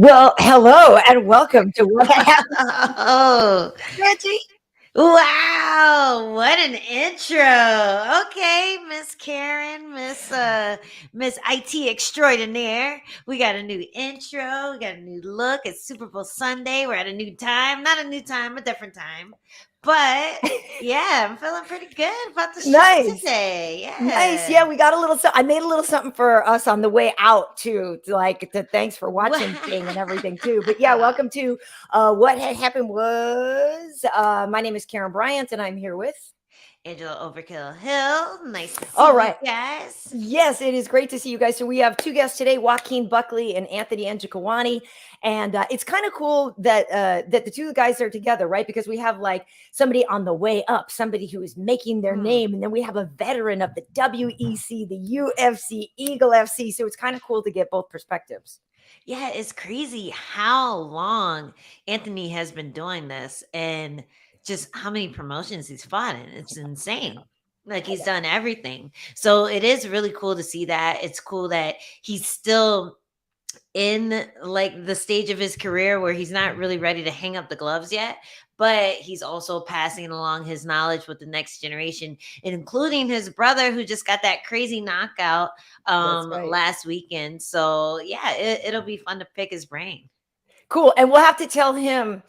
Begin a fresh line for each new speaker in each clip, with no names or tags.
Well, hello and welcome to What Happened,
Oh,
Reggie.
wow. What an intro. Okay, Miss Karen, Miss IT extraordinaire. We got a new intro, we got a new look. It's Super Bowl Sunday. We're at a new time. Not a new time, a different time. But yeah, I'm feeling pretty good about the show
Nice.
today.
Nice.
Yeah.
Yeah, we got a little I made a little something for us on the way out too, to thanks for watching thing and everything too. But yeah,
Wow.
welcome to What Had Happened Was my name is Karyn Bryant and I'm here with.
Angela Overkill Hill. Nice to see
All
you
right.
guys.
Yes, it is great to see you guys. So we have two guests today, Joaquin Buckley and Anthony Njokuani. And it's kind of cool that the two guys are together, right? Because we have like somebody on the way up, somebody who is making their
Hmm.
name, and then we have a veteran of the WEC, the UFC, Eagle FC. So it's kind of cool to get both perspectives.
Yeah, it's crazy how long Anthony has been doing this and just how many promotions he's fought in. It's
I know,
insane. Like
I
he's
know.
done everything. So it is really cool to see that. It's cool that he's still in like the stage of his career where he's not really ready to hang up the gloves yet, but he's also passing along his knowledge with the next generation, including his brother who just got that crazy knockout
That's right.
last weekend. So yeah, it'll be fun to pick his brain.
Cool. And we'll have to tell him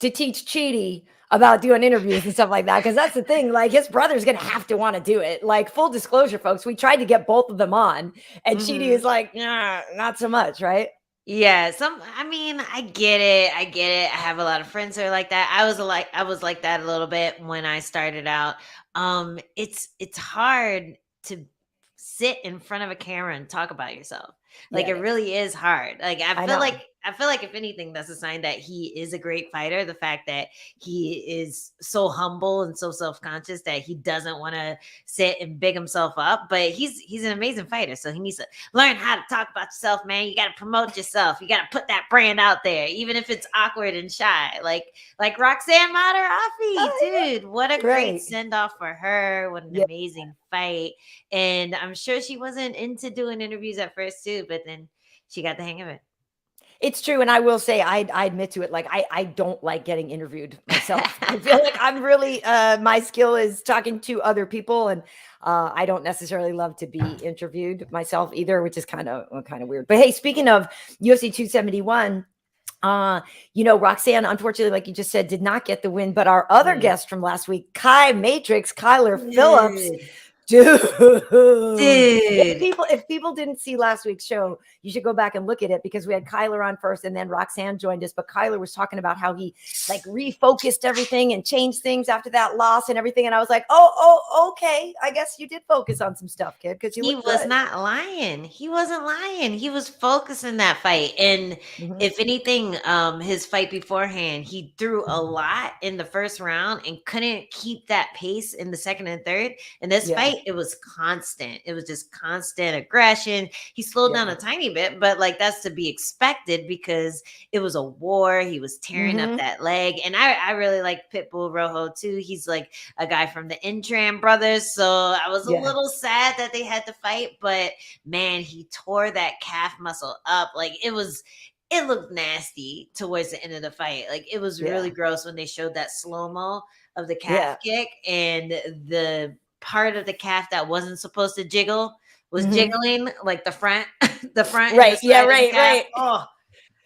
to teach Chidi about doing interviews and stuff like that. Cause that's the thing. Like his brother's gonna have to want to do it. Like full disclosure, folks, we tried to get both of them on, and Chidi is
Hmm.
like, nah, not so much, right?
Yeah, I mean, I get it. I get it. I have a lot of friends who are like that. I was like that a little bit when I started out. It's hard to sit in front of a camera and talk about yourself. Like
Yeah,
it
it is.
really is hard. Like
I know.
I feel like if anything, that's a sign that he is a great fighter. The fact that he is so humble and so self-conscious that he doesn't want to sit and big himself up. But he's an amazing fighter. So he needs to learn how to talk about yourself, man. You got to promote yourself. You got to put that brand out there, even if it's awkward and shy. Like Roxanne Matarafi,
Oh,
dude. What a
yeah.
great
Right.
send off for her. What an
Yeah.
amazing fight. And I'm sure she wasn't into doing interviews at first too, but then she got the hang of it.
It's true. And I will say, I admit to it, like I don't like getting interviewed myself. I feel like I'm really my skill is talking to other people, and I don't necessarily love to be interviewed myself either, which is kind of weird. But hey, speaking of UFC 271, Roxanne, unfortunately, like you just said, did not get the win. But our other
Mm.
guest from last week, Kai Matrix, Kyler Phillips,
Dude.
dude. If
Dude.
people didn't see last week's show, you should go back and look at it because we had Kyler on first and then Roxanne joined us. But Kyler was talking about how he like refocused everything and changed things after that loss and everything. And I was like, oh, okay. I guess you did focus on some stuff, kid, because you
He
look
was
good.
not lying. He wasn't lying. He was focused in that fight. And
Mhm.
if anything, his fight beforehand, he threw a lot in the first round and couldn't keep that pace in the second and third. In this
Yeah.
fight, it was constant. It was just constant aggression. He slowed down
Yeah.
a tiny bit, but like that's to be expected because it was a war. He was tearing up
Hmm.
that leg. And I really like Pitbull Rojo too. He's like a guy from the Intram brothers. So I was a
Yeah.
little sad that they had to fight, but man, he tore that calf muscle up. Like it looked nasty towards the end of the fight. Like it was really
Yeah.
gross when they showed that slow-mo of the calf
Yeah.
kick and the part of the calf that wasn't supposed to jiggle was
Hmm.
jiggling, like the front, the front and the
Right. Yeah.
side of the
Right.
calf.
Right.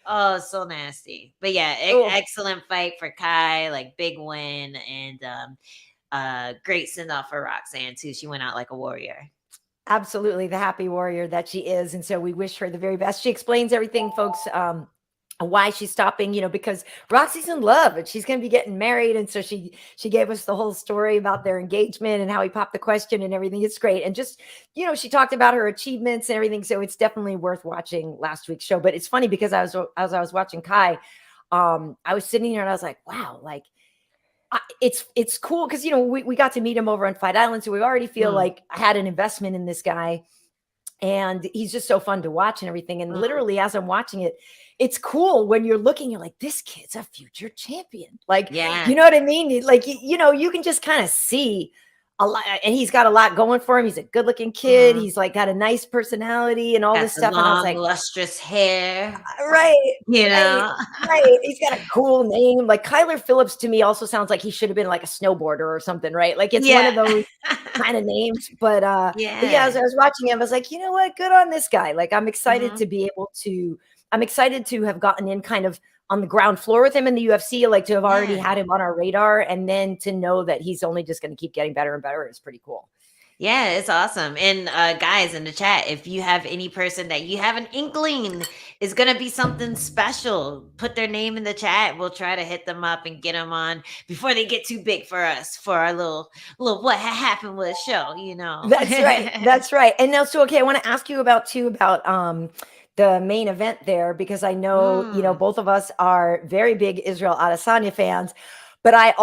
Oh, so nasty. But yeah,
Oh,
excellent fight for Kai, like big win and great send off for Roxanne too. She went out like a warrior.
absolutely, the happy warrior that she is, and so we wish her the very best. She explains everything, folks, why she's stopping, because Roxy's in love and she's going to be getting married, and so she gave us the whole story about their engagement and how he popped the question and everything. It's great, and just she talked about her achievements and everything, so it's definitely worth watching last week's show. But it's funny because as I was watching Kai, I was sitting here and I was like, wow, like it's cool because we got to meet him over on Fight Island, so we already feel
Mm,
like I had an investment in this guy, and he's just so fun to watch and everything. And
mm,
literally, as I'm watching it, it's cool when you're looking, you're like, this kid's a future champion. Like,
yeah.
you know what I mean? Like, you can just kind of see a lot, and he's got a lot going for him. He's a good-looking kid.
Mhm.
He's like got a nice personality and all
Got
this
the
stuff. And I was
long,
like,
lustrous hair,
right,
you
right,
know?
right. He's got a cool name. Like Kyler Phillips to me also sounds like he should have been like a snowboarder or something, right? Like it's one
Yeah.
of those kind of names. But yeah, as
Yeah.
I was watching him, I was like, you know what? Good on this guy. Like
Mhm.
I'm excited to have gotten in kind of on the ground floor with him in the UFC, like to have already
Yeah.
had him on our radar, and then to know that he's only just going to keep getting better and better is pretty cool.
Yeah, it's awesome. And guys in the chat, if you have any person that you have an inkling is gonna be something special, put their name in the chat. We'll try to hit them up and get them on before they get too big for us for our little what happened with show, you know.
That's right. That's right. And now, so okay, I want to ask you about the main event there, because I know,
Mm,
both of us are very big Israel Adesanya fans, but I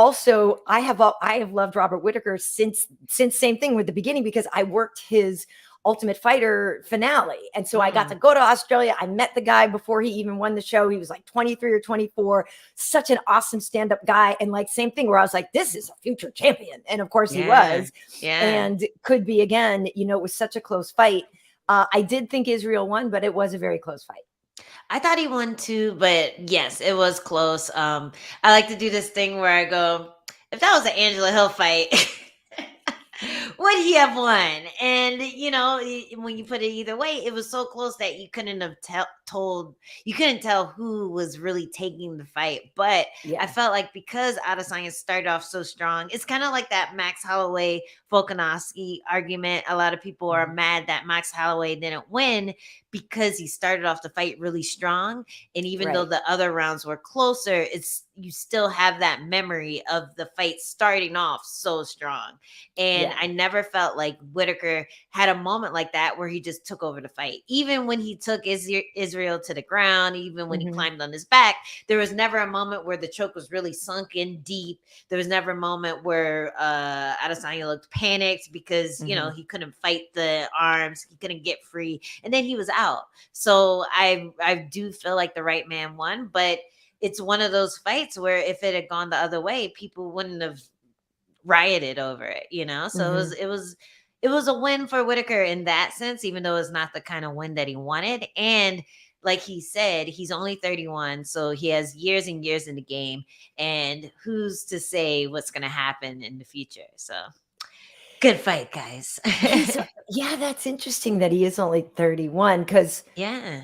have loved Robert Whitaker since same thing with the beginning, because I worked his Ultimate Fighter finale. And so I got to
mm.
go to Australia. I met the guy before he even won the show. He was like 23 or 24, such an awesome stand-up guy. And like same thing where I was like, this is a future champion. And of course he
Yeah.
was,
Yeah.
and could be again. It was such a close fight. I did think Israel won, but it was a very close fight.
I thought he won too, but yes, it was close. I like to do this thing where I go, if that was an Angela Hill fight, would he have won? And when you put it either way, it was so close that you couldn't have you couldn't tell who was really taking the fight. But I
Yeah.
felt like because Adesanya started off so strong, it's kind of like that Max Holloway Volkanovski argument. A lot of people are
Mhm.
mad that Max Holloway didn't win because he started off the fight really strong, and even though
Right.
the other rounds were closer, it's you still have that memory of the fight starting off so strong. And
Yeah.
I never felt like Whitaker had a moment like that where he just took over the fight. Even when he took Israel to the ground, even when he
Hmm.
climbed on his back, there was never a moment where the choke was really sunk in deep. There was never a moment where Adesanya looked panicked because,
Hmm.
he couldn't fight the arms. He couldn't get free. And then he was out. So I do feel like the right man won, but it's one of those fights where if it had gone the other way, people wouldn't have rioted over it. So
Hmm.
it was a win for Whitaker in that sense, even though it's not the kind of win that he wanted. And like he said, he's only 31, so he has years and years in the game. And who's to say what's going to happen in the future? So good fight, guys.
Yeah, that's interesting that he is only 31, because
Yeah.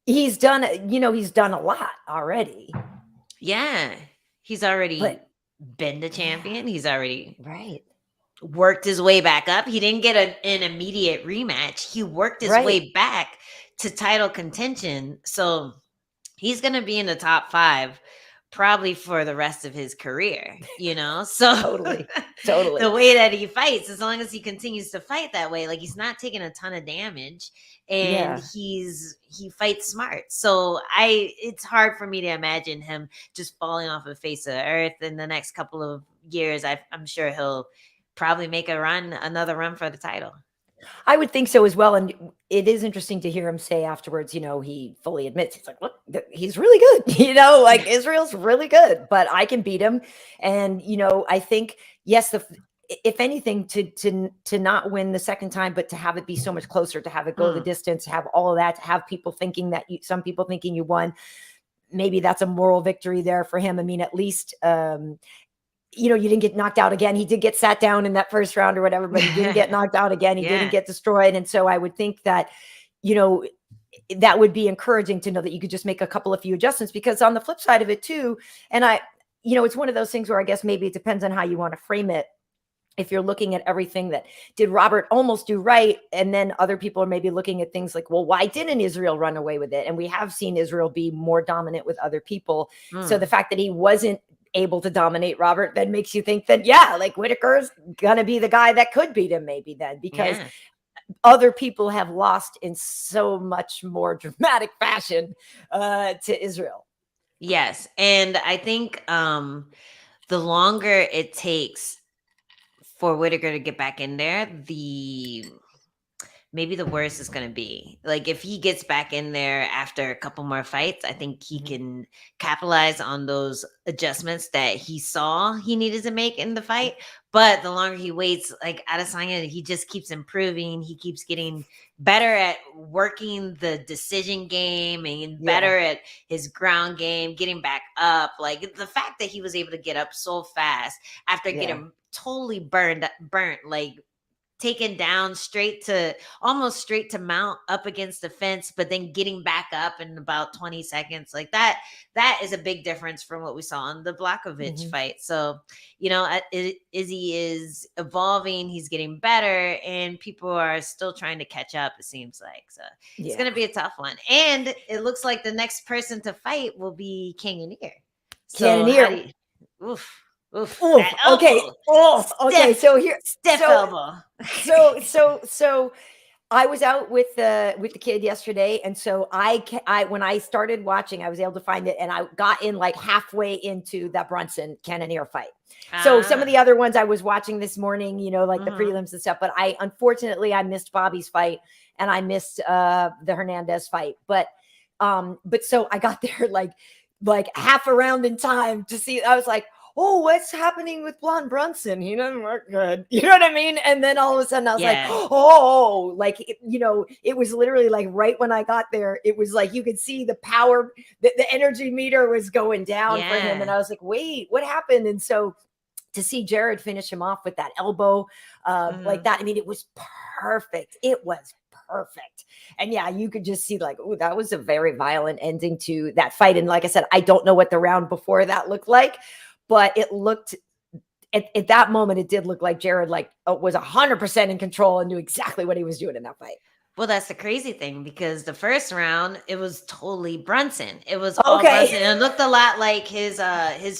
he's done a lot already.
Yeah. He's
But
already been the
yeah,
champion. He's already
right.
worked his way back up. He didn't get an immediate rematch. He worked his
Right.
way back to title contention. So he's going to be in the top 5 probably for the rest of his career. So
Totally.
the
Totally.
way that he fights, as long as he continues to fight that way, like he's not taking a ton of damage, and
Yeah.
he fights smart. So it's hard for me to imagine him just falling off the face of the earth in the next couple of years. I'm sure he'll probably make another run for the title.
I would think so as well. And it is interesting to hear him say afterwards, he fully admits, he's like, look, he's really good. Like Israel's really good, but I can beat him. And, I think, yes, if anything, to not win the second time, but to have it be so much closer, to have it go the
Mm,
distance, to have all of that, to have people thinking some people thinking you won, maybe that's a moral victory there for him. I mean, at least, you didn't get knocked out again. He did get sat down in that first round or whatever, but he didn't get knocked out again. He didn't
yeah.
get destroyed. And so I would think that, you know, that would be encouraging to know that you could just make a couple of few adjustments, because on the flip side of it too, and it's one of those things where I guess maybe it depends on how you want to frame it. If you're looking at everything that did Robert almost do right, and then other people are maybe looking at things like, well, why didn't Israel run away with it? And we have seen Israel be more dominant with other people. So the
Mm,
fact that he wasn't able to dominate Robert then makes you think that, yeah, like Whitaker's gonna be the guy that could beat him maybe then, because
yeah.
other people have lost in so much more dramatic fashion to Israel.
Yes. And I think the longer it takes for Whitaker to get back in there, the maybe the worse it's going to be. Like if he gets back in there after a couple more fights, I think he can capitalize on those adjustments that he saw he needed to make in the fight. But the longer he waits, like Adesanya, he just keeps improving. He keeps getting better at working the decision game and better at his ground game, getting back up. Like the fact that he was able to get up so fast after getting totally burnt, like taken down almost straight to mount up against the fence, but then getting back up in about 20 seconds. Like that is a big difference from what we saw in the Blachowicz fight. So, Izzy is evolving, he's getting better, and people are still trying to catch up, it seems like. So it's going to be a tough one. And it looks like the next person to fight will be Cannonier.
Cannonier.
Oof.
Okay. Okay. So here,
stiff elbow.
So I was out with the kid yesterday, and so I when I started watching, I was able to find it, and I got in like halfway into that Brunson Cannonier fight. So some of the other ones I was watching this morning, like the prelims and stuff, but unfortunately I missed Bobby's fight and I missed the Hernandez fight, but so I got there like half a round in time to see. I was like, oh, what's happening with Blonde Brunson? He doesn't look good. You know what I mean? And then all of a sudden I was like, oh, like, it was literally like right when I got there, it was like, you could see the power, the energy meter was going down for him. And I was like, wait, what happened? And so to see Jared finish him off with that elbow like that, I mean, it was perfect. It was perfect. And yeah, you could just see like, oh, that was a very violent ending to that fight. And like I said, I don't know what the round before that looked like, but it looked at that moment, it did look like Jared was 100% in control and knew exactly what he was doing in that fight.
Well, that's the crazy thing, because the first round, it was totally Brunson. It was all Brunson. It looked a lot like his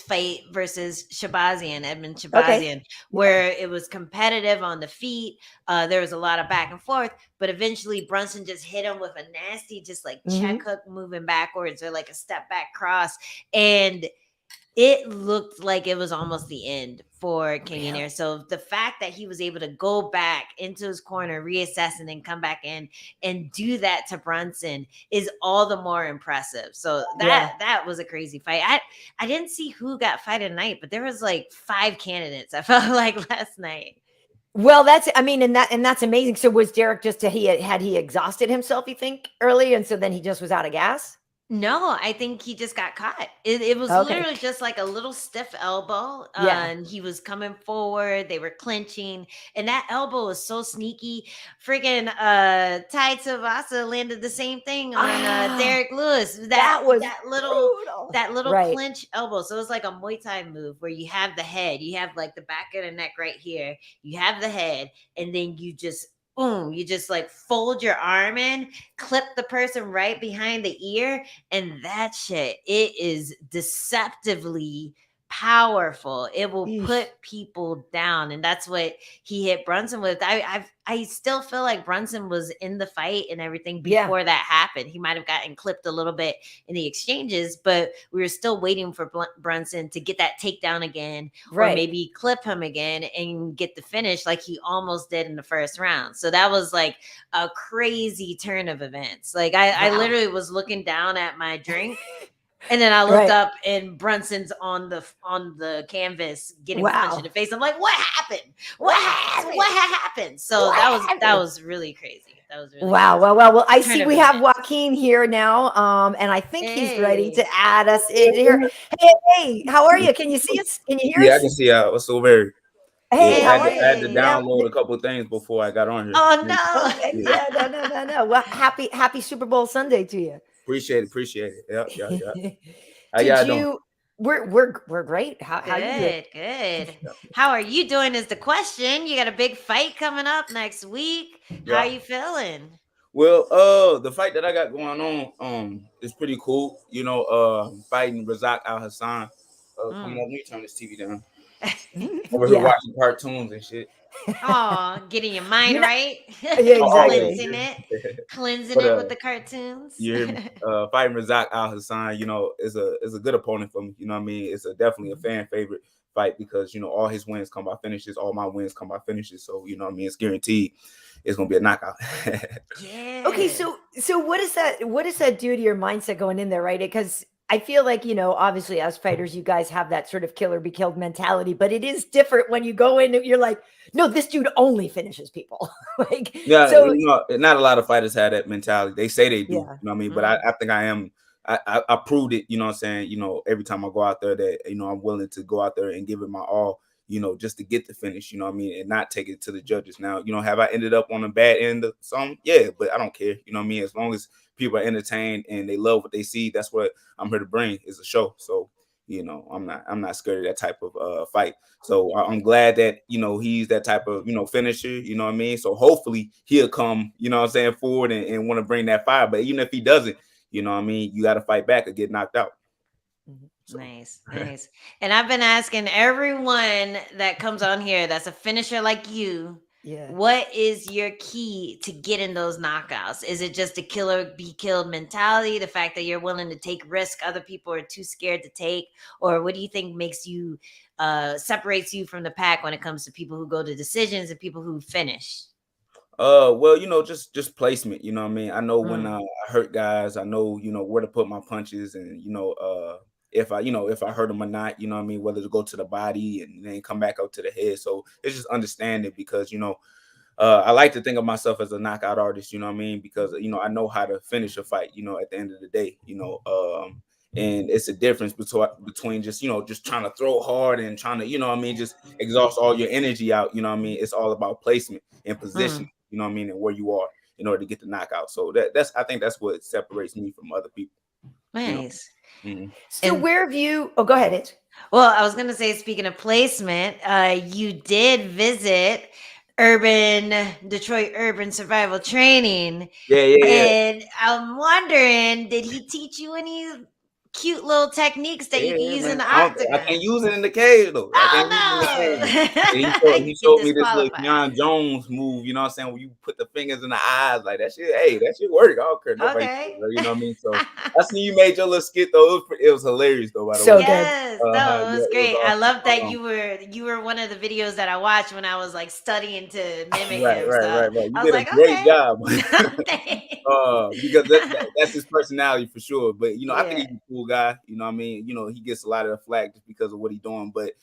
fight versus Edmund Shabazian, where it was competitive on the feet. There was a lot of back and forth, but eventually Brunson just hit him with a nasty, just like check hook moving backwards, or like a step back cross. And it looked like it was almost the end for Cannonier. So the fact that he was able to go back into his corner, reassess, and then come back in and do that to Brunson is all the more impressive. So that was a crazy fight. I didn't see who got fight of the night, but there was like 5 candidates, I felt like, last night.
Well, that's amazing. So was Derek had he exhausted himself, you think, early, and so then he just was out of gas?
No, I think he just got caught. It was literally just like a little stiff elbow. And he was coming forward. They were clinching. And that elbow was so sneaky. Freaking Tai Tuivasa landed the same thing on Derek Lewis. That little clinch elbow. So it was like a Muay Thai move where you have the head. You have like the back of the neck right here. You have the head. And then you just boom, you just like fold your arm in, clip the person right behind the ear, and that shit, it is deceptively powerful. It will put people down, and that's what he hit Brunson with. I still feel like Brunson was in the fight and everything before that happened. He might have gotten clipped a little bit in the exchanges, but we were still waiting for Brunson to get that takedown again, or maybe clip him again and get the finish like he almost did in the first round. So that was like a crazy turn of events. Like I literally was looking down at my drink. And then I looked up and Brunson's on the canvas getting punched in the face. I'm like, what happened? What happened? So that was really crazy. That was really crazy.
Well, I see we have Joaquin here now. And I think he's ready to add us in here. Hey, how are you? Can you see us? Can you hear us?
Yeah, I can see you. What's so very
Hey,
I had to download a couple of things before I got on here.
Oh no.
No. Well, happy Super Bowl Sunday to you.
Appreciate it. Yeah.
How y'all doing? We're great. How you doing?
Good. How are you doing is the question. You got a big fight coming up next week. How are you feeling?
Well, the fight that I got going on is pretty cool. Fighting Razak Al Hassan. Come on, let me turn this TV down. Over here watching cartoons and shit.
Oh, getting your mind right. Cleansing it with the cartoons.
Fighting Razak Al Hassan, is a good opponent for me. You know what I mean? It's definitely a fan favorite fight because, all his wins come by finishes. All my wins come by finishes. So, it's guaranteed it's going to be a knockout.
Yeah.
Okay, so what does that do to your mindset going in there, right? Because I feel like, obviously as fighters, you guys have that sort of kill or be killed mentality, but it is different when you go in, you're like, no, this dude only finishes people. Like,
yeah,
so
not a lot of fighters have that mentality. They say they do,
yeah.
you know what I mean? But I think I am. I proved it, you know what I'm saying? Every time I go out there that, I'm willing to go out there and give it my all, just to get the finish, you know what I mean? And not take it to the judges. Now, have I ended up on the bad end of some? Yeah, but I don't care. You know what I mean? As long as people are entertained and they love what they see, that's what I'm here to bring, is a show. So, I'm not scared of that type of fight. So I'm glad that, he's that type of, finisher, you know what I mean? So hopefully he'll come, forward and want to bring that fire. But even if he doesn't, you know what I mean, you got to fight back or get knocked out.
So. Nice. And I've been asking everyone that comes on here that's a finisher like you, what is your key to getting those knockouts? Is it just a kill or be killed mentality, the fact that you're willing to take risk other people are too scared to take? Or what do you think makes you separates you from the pack when it comes to people who go to decisions and people who finish?
Well, just placement, you know what I mean? I know when I hurt guys, I know, where to put my punches and, if I hurt them or not, you know what I mean, whether to go to the body and then come back out to the head. So it's just understanding because, I like to think of myself as a knockout artist, you know what I mean? Because, I know how to finish a fight, at the end of the day, and it's a difference between just, just trying to throw hard and trying to, just exhaust all your energy out. You know what I mean? It's all about placement and position, you know what I mean? And where you are in order to get the knockout. So I think that's what separates me from other people.
Nice.
So where have you, go ahead, Itch.
Well, I was going to say, speaking of placement, you did visit Detroit Urban Survival Training.
Yeah.
And I'm wondering, did he teach you any cute little techniques that you can use in the octagon?
I can't use it in the cage though. He showed me this little John Jones move, you know what I'm saying? Where you put the fingers in the eyes like that shit. Hey, that shit work. I don't care. Nobody cares, you know what I mean? So I seen you made your little skit though. It was hilarious though, by the way.
Yes, no, it was great. Awesome. I love that you were one of the videos that I watched when I was like studying to mimic him.
Right. You did a great job. Because that's his personality for sure. But I think he's a cool guy. You know what I mean? He gets a lot of the flack just because of what he's doing. But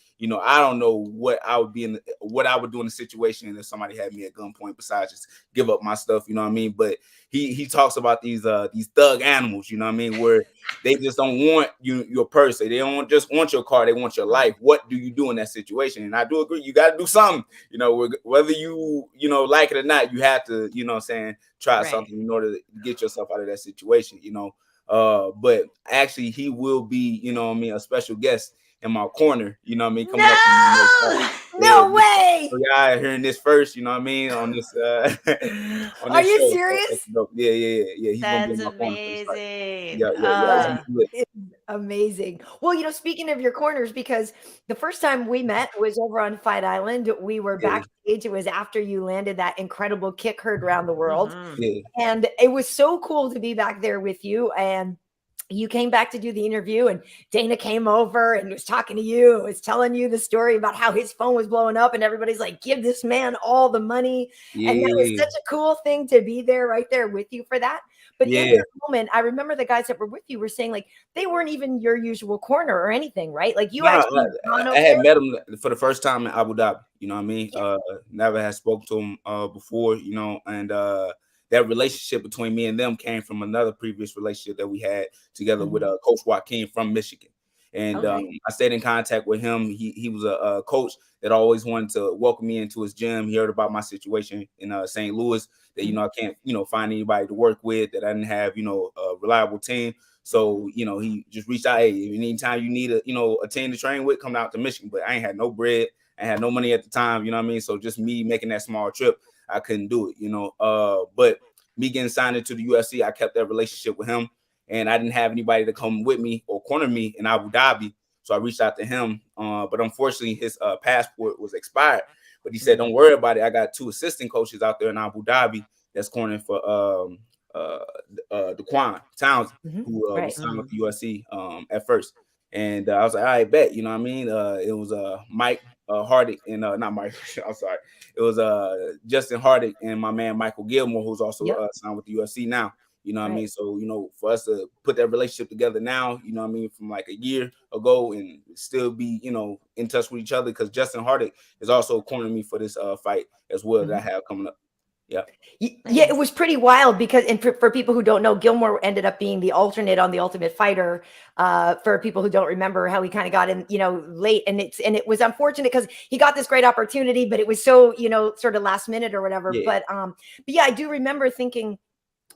I don't know what I would do in a situation if somebody had me at gunpoint besides just give up my stuff. You know what I mean? But he talks about these thug animals. You know what I mean? Where they just don't want your purse. They don't just want your car. They want your life. What do you do in that situation? And I do agree. You got to do something. Whether you like it or not, you have to. Try something in order to get yourself out of that situation. But actually he will be, a special guest in my corner, coming up.
No way.
So y'all hearing this first, you know what I mean, on this on this
Are you
show.
serious?
Yeah. He's
That's
gonna be in my
amazing.
Yeah.
It's amazing. Well, speaking of your corners, because the first time we met was over on Fight Island. We were backstage. It was after you landed that incredible kick heard around the world. And it was so cool to be back there with you. And you came back to do the interview and Dana came over and was talking to you, was telling you the story about how his phone was blowing up and everybody's like, give this man all the money. And that was such a cool thing to be there right there with you for that. But in that moment, I remember the guys that were with you were saying like, they weren't even your usual corner or anything, right? Like I
had met him for the first time in Abu Dhabi, you know what I mean? Never had spoken to him before, and that relationship between me and them came from another previous relationship that we had together with Coach Joaquin from Michigan. And I stayed in contact with him. He was a coach that always wanted to welcome me into his gym. He heard about my situation in St. Louis that, I can't, find anybody to work with, that I didn't have, a reliable team. So, he just reached out, hey, anytime you need a team to train with, come out to Michigan. But I ain't had no bread. I had no money at the time, you know what I mean? So just me making that small trip, I couldn't do it, but me getting signed into the UFC, I kept that relationship with him, and I didn't have anybody to come with me or corner me in Abu Dhabi. So I reached out to him, but unfortunately his passport was expired. But he said, don't worry about it. I got 2 assistant coaches out there in Abu Dhabi that's cornering for Njokuani Townsend, who was signed with the UFC at first. And I was like, all right, bet. You know what I mean? It was Mike Hardick and not Mike. I'm sorry. It was Justin Hardick and my man Michael Gilmore, who's also signed with the UFC now. You know what I mean? So, you know, for us to put that relationship together now, you know what I mean, from like a year ago and still be, you know, in touch with each other, because Justin Hardick is also cornering me for this fight as well that I have coming up. Yeah.
Yeah, it was pretty wild because, and for people who don't know, Gilmore ended up being the alternate on The Ultimate Fighter. For people who don't remember how he kind of got in, you know, late, and it was unfortunate because he got this great opportunity, but it was so, you know, sort of last minute or whatever.
Yeah.
But yeah, I do remember thinking,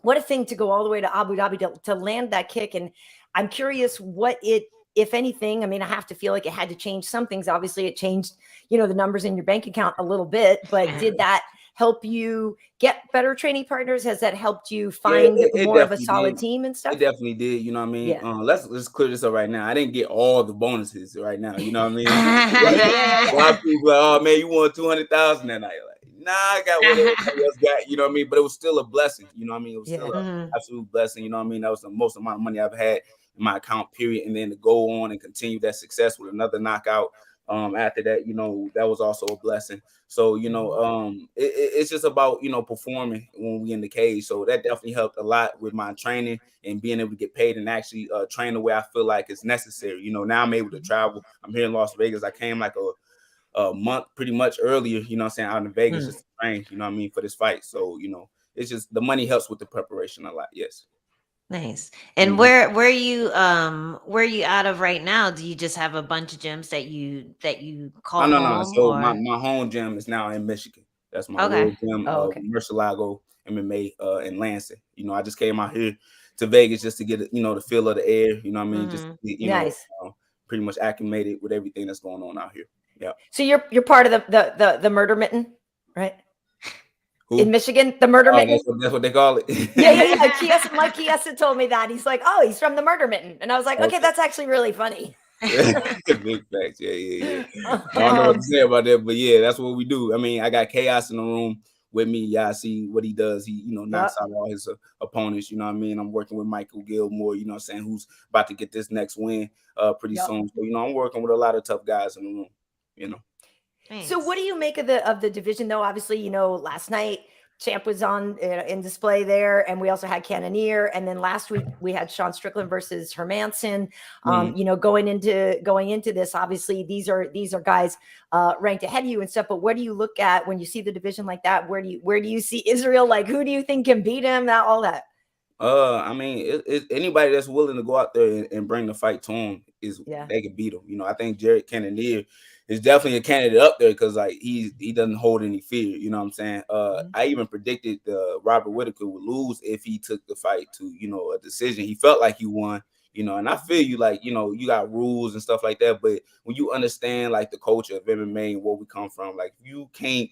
what a thing to go all the way to Abu Dhabi to land that kick. And I'm curious what it, if anything, I mean, I have to feel like it had to change some things. Obviously, it changed, you know, the numbers in your bank account a little bit, but did that help you get better training partners? Has that helped you find more of a solid team and stuff?
It definitely did. You know what I mean? Let's clear this up right now. I didn't get all the bonuses right now. You know what I mean? A lot of people like, oh man, you won 200,000 that night. Like, nah, I got what everybody else got. You know what I mean? But it was still a blessing. You know what I mean? It was still an absolute blessing. You know what I mean? That was the most amount of money I've had in my account, period. And then to go on and continue that success with another knockout. After that, you know, that was also a blessing. So, you know, it's just about, you know, performing when we in the cage. So that definitely helped a lot with my training and being able to get paid and actually train the way I feel like it's necessary. You know, now I'm able to travel. I'm here in Las Vegas. I came like a month pretty much earlier, you know what I'm saying, out in Vegas just to train, you know what I mean, for this fight. So, you know, it's just the money helps with the preparation a lot. Yes.
Nice. And where are you out of right now? Do you just have a bunch of gyms that you call home?
No. So my home gym is now in Michigan. That's my real gym, Murcielago MMA in Lansing. You know, I just came out here to Vegas just to get, you know, the feel of the air, you know what I mean? Just you know, pretty much acclimated with everything that's going on out here. Yeah.
So you're part of the murder mitten, right? Who? In Michigan, the murder mitten.
That's what they call it.
Yeah. Mike Chiesa told me that. He's like, oh, he's from the murder mitten. And I was like, okay, that's actually really funny.
Big facts. Yeah. I don't know what to say about that, but yeah, that's what we do. I mean, I got Chaos in the room with me. Yeah, I see what he does. He, you know, knocks out all his opponents. You know what I mean? I'm working with Michael Gilmore, you know what I'm saying, who's about to get this next win pretty soon. So, you know, I'm working with a lot of tough guys in the room, you know.
Thanks. So what do you make of the division though? Obviously, you know, last night Champ was on in display there, and we also had Cannonier, and then last week we had Sean Strickland versus Hermanson. You know, going into this, obviously these are guys ranked ahead of you and stuff. But what do you look at when you see the division like that? Where do you see Israel? Like, who do you think can beat him? All that.
I mean, anybody that's willing to go out there and bring the fight to him they can beat him. You know, I think Jared Cannonier is definitely a candidate up there because like he doesn't hold any fear. You know what I'm saying? I even predicted Robert Whitaker would lose if he took the fight to, you know, a decision. He felt like he won, you know, and I feel you, like, you know, you got rules and stuff like that, but when you understand like the culture of MMA and where we come from, like you can't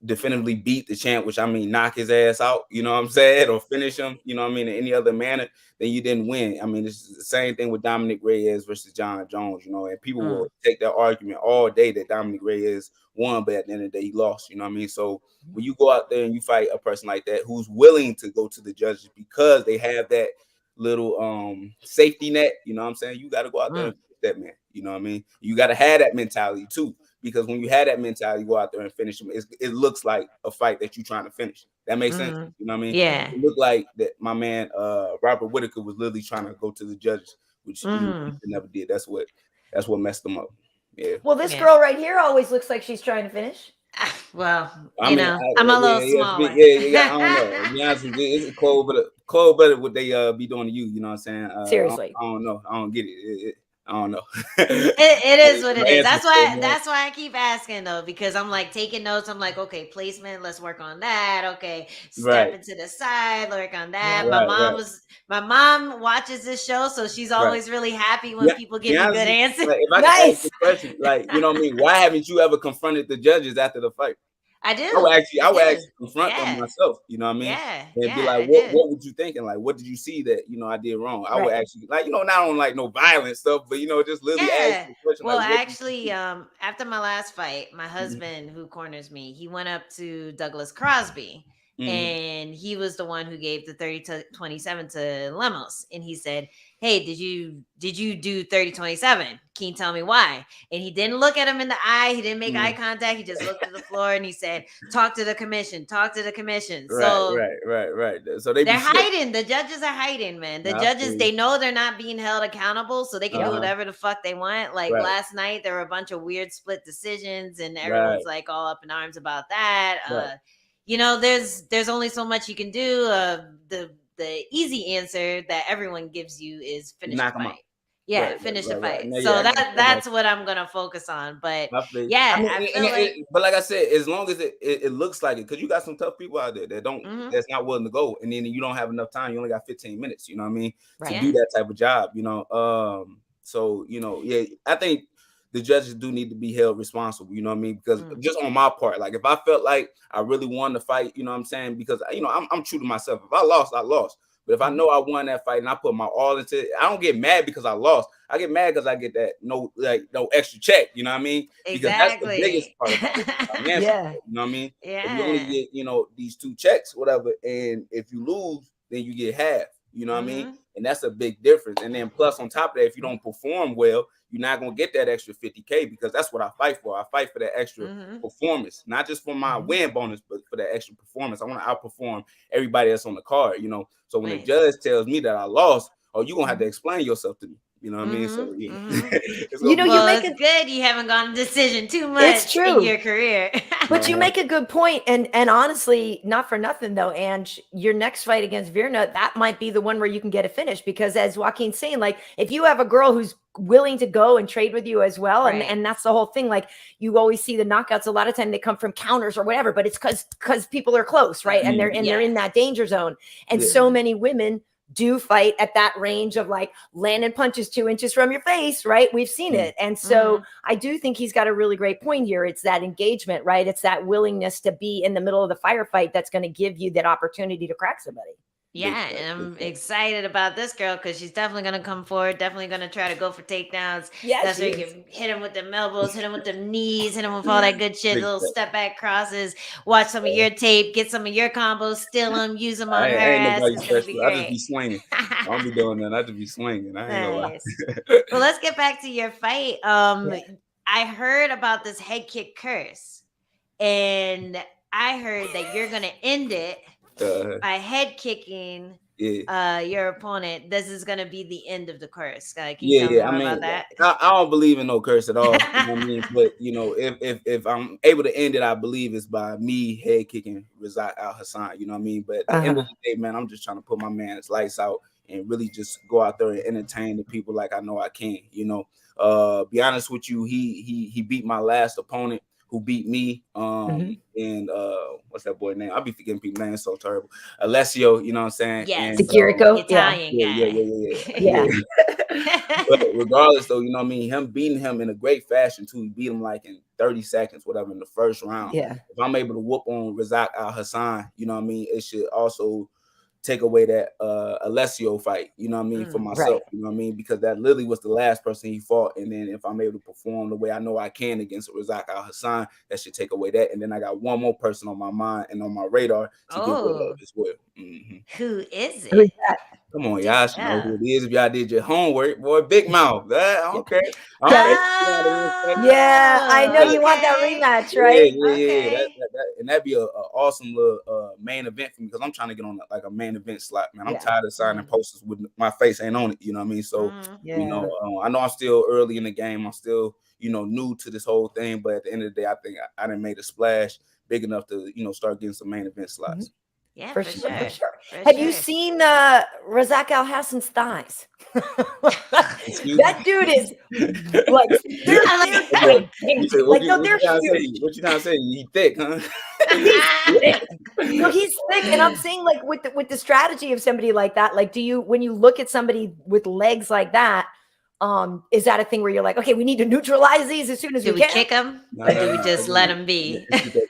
definitively beat the champ, which I mean knock his ass out, you know what I'm saying, or finish him, you know what I mean, in any other manner, then you didn't win. I mean, it's the same thing with Dominic Reyes versus John Jones, you know, and people will take that argument all day that Dominic Reyes won, but at the end of the day he lost, you know what I mean? So when you go out there and you fight a person like that who's willing to go to the judges because they have that little safety net, you know what I'm saying, you got to go out there and fix that man, you know what I mean? You got to have that mentality too. Because when you had that mentality, you go out there and finish them. It looks like a fight that you're trying to finish. That makes sense. You know what I mean?
Yeah.
It looked like that my man Robert Whitaker was literally trying to go to the judges, which he never did. That's what messed them up. Yeah.
Well, this girl right here always looks like she's trying to finish.
Well, I'm a little smaller.
Yeah. I don't know. To be honest with you, it's cold, but what they be doing to you. You know what I'm saying?
Seriously.
I don't know. I don't get it. I don't know.
It is what it is. That's why I keep asking though, because I'm like taking notes. I'm like, okay, placement, let's work on that. Okay, step into the side, work on that. My mom watches this show, so she's always really happy when people give me good answers.
Like, if I can ask the question, like, you know what I mean? Why haven't you ever confronted the judges after the fight?
I do.
I would actually confront them myself. You know what I mean? And be like, what would you think? And like, what did you see that, you know, I did wrong? I would actually, like, you know, not on like no violent stuff, but you know, just literally ask the question.
Well,
like,
actually, after my last fight, my husband, who corners me, he went up to Douglas Crosby and he was the one who gave the 30-27 to Lemos, and he said, hey, did you do 30-27? Can you tell me why? And he didn't look at him in the eye. He didn't make eye contact. He just looked at the floor and he said, talk to the commission. So
right. So
they're hiding. The judges are hiding, man. The judges, they know they're not being held accountable, so they can do whatever the fuck they want. Like last night, there were a bunch of weird split decisions, and everyone's like all up in arms about that. You know, there's only so much you can do. The easy answer that everyone gives you is finish the fight. Yeah, finish the fight. No, so that's what I'm gonna focus on. But yeah, I feel like.
But like I said, as long as it looks like it, because you got some tough people out there that don't, that's not willing to go, and then you don't have enough time. You only got 15 minutes. You know what I mean? To do that type of job. You know. So you know, I think the judges do need to be held responsible. You know what I mean? Because just on my part, like if I felt like I really wanted to fight, you know what I'm saying? Because you know, I'm true to myself. If I lost, I lost. But if I know I won that fight and I put my all into it, I don't get mad because I lost. I get mad because I get that no extra check. You know what I mean?
Exactly.
Because that's the biggest part of it. You know what I mean?
Yeah.
If you only get, you know, these 2 checks, whatever, and if you lose, then you get half. You know what I mean? And that's a big difference. And then plus on top of that, if you don't perform well, you're not gonna get that extra 50K, because that's what I fight for. I fight for that extra performance, not just for my win bonus, but for that extra performance. I want to outperform everybody that's on the card, you know. So when the judge tells me that I lost, you're gonna have to explain yourself to me. You know what I mean? So you know,
it's good you haven't gone decision too much.
It's true
in your career.
But you make a good point, and honestly, not for nothing though, Ange, your next fight against Virna, that might be the one where you can get a finish, because as Joaquin's saying, like if you have a girl who's willing to go and trade with you as well, and that's the whole thing. Like you always see the knockouts, a lot of time they come from counters or whatever, but it's because people are close, right? And they're in that danger zone, and so many women do fight at that range of like landing punches 2 inches from your face, right? We've seen it. And so I do think he's got a really great point here. It's that engagement, right? It's that willingness to be in the middle of the firefight that's going to give you that opportunity to crack somebody.
Yeah, and I'm excited about this girl because she's definitely going to come forward, definitely going to try to go for takedowns.
Yeah,
that's where you can hit him with them elbows, hit him with them knees, hit him with all that good shit, little step back crosses, watch some of your tape, get some of your combos, steal them, use them on her ass.
I just be swinging. I don't be doing that. I just be swinging. I ain't
nice. Well, let's get back to your fight. I heard about this head kick curse, and I heard that you're going to end it by head kicking your opponent. This is gonna be the end of the curse. Can you tell me more about that?
I don't believe in no curse at all. You know what I mean? But you know, if I'm able to end it, I believe it's by me head kicking Razak Al Hassan. You know what I mean? But at the end of the day, man, I'm just trying to put my man's lights out and really just go out there and entertain the people like I know I can. You know, be honest with you, he beat my last opponent, who beat me, and what's that boy name? I'll be forgetting people's names, so terrible. Alessio, you know what I'm saying?
Yes,
Kiriko,
Italian
guy.
Yeah. But regardless, though, you know what I mean? Him beating him in a great fashion too. He beat him like in 30 seconds, whatever, in the first round.
Yeah.
If I'm able to whoop on Razak Al Hassan, you know what I mean? It should also take away that Alessio fight, you know what I mean, for myself, you know what I mean, because that literally was the last person he fought. And then if I'm able to perform the way I know I can against Razak Al Hassan, that should take away that. And then I got one more person on my mind and on my radar to get rid of as well.
Who is it?
Who is that?
Come on, y'all should know who it is if y'all did your homework, boy. Big Mouth. I don't care.
Yeah, I know you want that rematch, right?
Yeah. And that'd be a awesome little main event for me, because I'm trying to get on like a main event slot, man. I'm tired of signing posters with my face ain't on it. You know what I mean? So you know, I know I'm still early in the game. I'm still, you know, new to this whole thing. But at the end of the day, I think I done made a splash big enough to, you know, start getting some main event slots.
Yeah,
for sure. Have you seen Razak Al Hassan's thighs? That dude is like they're
what you trying to say? He thick, huh?
No, he's thick, and I'm saying like with the strategy of somebody like that, like when you look at somebody with legs like that, is that a thing where you're like, okay, we need to neutralize these as soon as we can?
Kick them, or do we just let them be?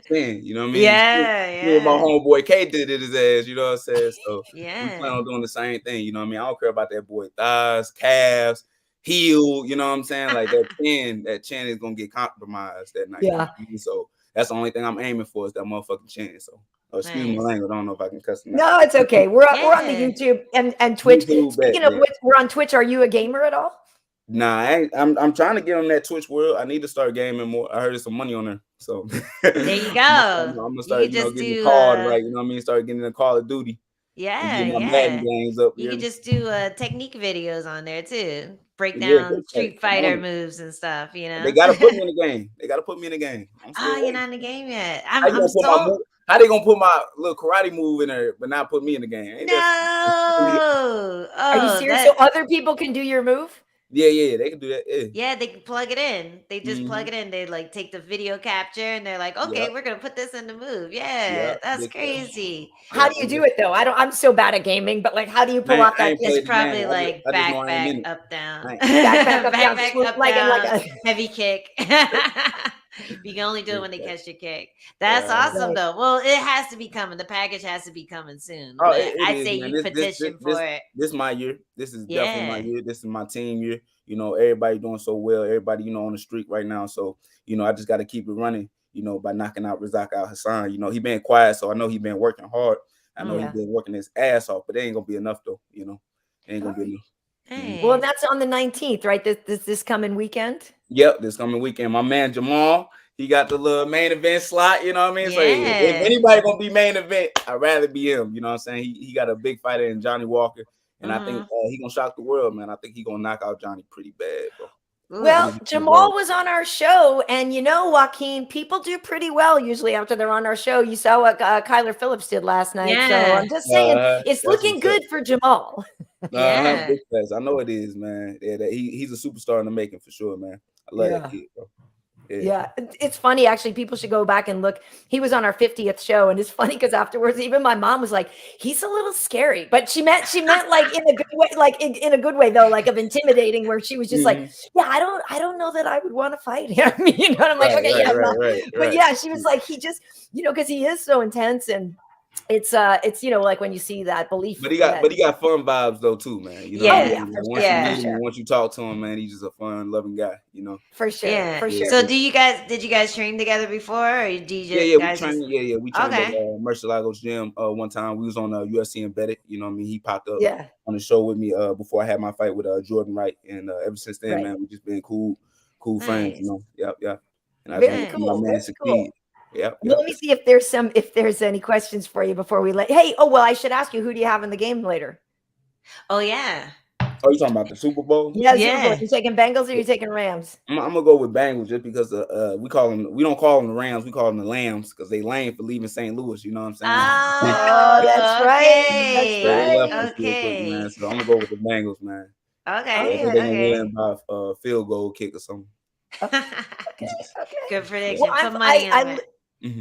You know what I mean?
Yeah.
My homeboy K did it his ass. You know what I'm saying? So we plan on doing the same thing. You know what I mean? I don't care about that boy thighs, calves, heel. You know what I'm saying? Like that chin is gonna get compromised that night.
Yeah.
So that's the only thing I'm aiming for is that motherfucking chin. So excuse my language. I don't know if I can cuss.
No, it's okay. We're on the YouTube and Twitch. Speaking of which, we're on Twitch. Are you a gamer at all?
Nah, I'm trying to get on that Twitch world. I need to start gaming more. I heard there's some money on there. So
there you go.
I'm gonna start, getting the card, right? You know what I mean? Start getting the Call of Duty.
Yeah.
Games up.
You can just do technique videos on there too. Break down Street Fighter moves and stuff, you know.
They gotta put me in the game.
You're not in the game yet.
How they gonna put my little karate move in there, but not put me in the game?
No.
Are you serious? So other people can do your move?
Yeah, they can do that.
Yeah, they can plug it in. They just plug it in. They like take the video capture and they're like, okay, we're gonna put this in the move. Yeah, that's crazy.
How do you do it though? I'm so bad at gaming, but like, how do you pull off that?
It's probably like back, up, down, back, up, down, like a heavy kick. You can only do it when they catch your kick. That's awesome though. Well, it has to be coming. The package has to be coming soon. I say you petition for it.
This is my year. This is definitely my year. This is my team year. You know, everybody doing so well. Everybody, on the streak right now. So, I just got to keep it running, by knocking out Razak Al Hassan. He been quiet, so I know he been working hard. I know he's been working his ass off, but it ain't gonna be enough though. It ain't gonna be enough.
Hey. Well, that's on the 19th, right? This coming weekend.
Yep, this coming weekend. My man Jamal, he got the little main event slot. You know what I mean? So if anybody gonna be main event, I'd rather be him. You know what I'm saying? He got a big fighter in Johnny Walker, and I think he gonna shock the world, man. I think he gonna knock out Johnny pretty bad, bro.
Well, Jamal was on our show, and Joaquin, people do pretty well usually after they're on our show. You saw what Kyler Phillips did last night, so I'm just saying it's looking good for Jamal.
I know it is, man. Yeah, he's a superstar in the making for sure, man. I love that kid, bro.
Yeah, it's funny actually. People should go back and look. He was on our 50th show, and it's funny because afterwards, even my mom was like, "He's a little scary," but she meant like in a good way, like in a good way though, like of intimidating. Where she was just like, "Yeah, I don't know that I would want to fight him." And I'm like, "Okay, but yeah," she was like, "He just, because he is so intense and." It's like when you see that belief,
but he got fun vibes though too, man. Once you talk to him, man, he's just a fun, loving guy.
For sure, for sure.
So did you guys train together before, or did you just
we trained. We trained at Murcielago's gym one time. We was on UFC Embedded. He popped up on the show with me before I had my fight with Jordan Wright, and ever since then, man, we just been cool friends. Yep. And I just my man succeed. Yeah.
Let me see if there's any questions for you before we I should ask you, who do you have in the game later?
Oh yeah.
Oh, you talking about the Super Bowl?
Yeah. You taking Bengals or you taking Rams?
I'm gonna go with Bengals just because we don't call them the Rams, we call them the Lambs because they lame for leaving St. Louis. You know what I'm saying?
Oh, that's right.
That's right. Okay.
Man. So I'm gonna go with the Bengals, man.
Okay.
They're gonna win by a field goal kick or something.
Okay.
Good prediction. Put money on it.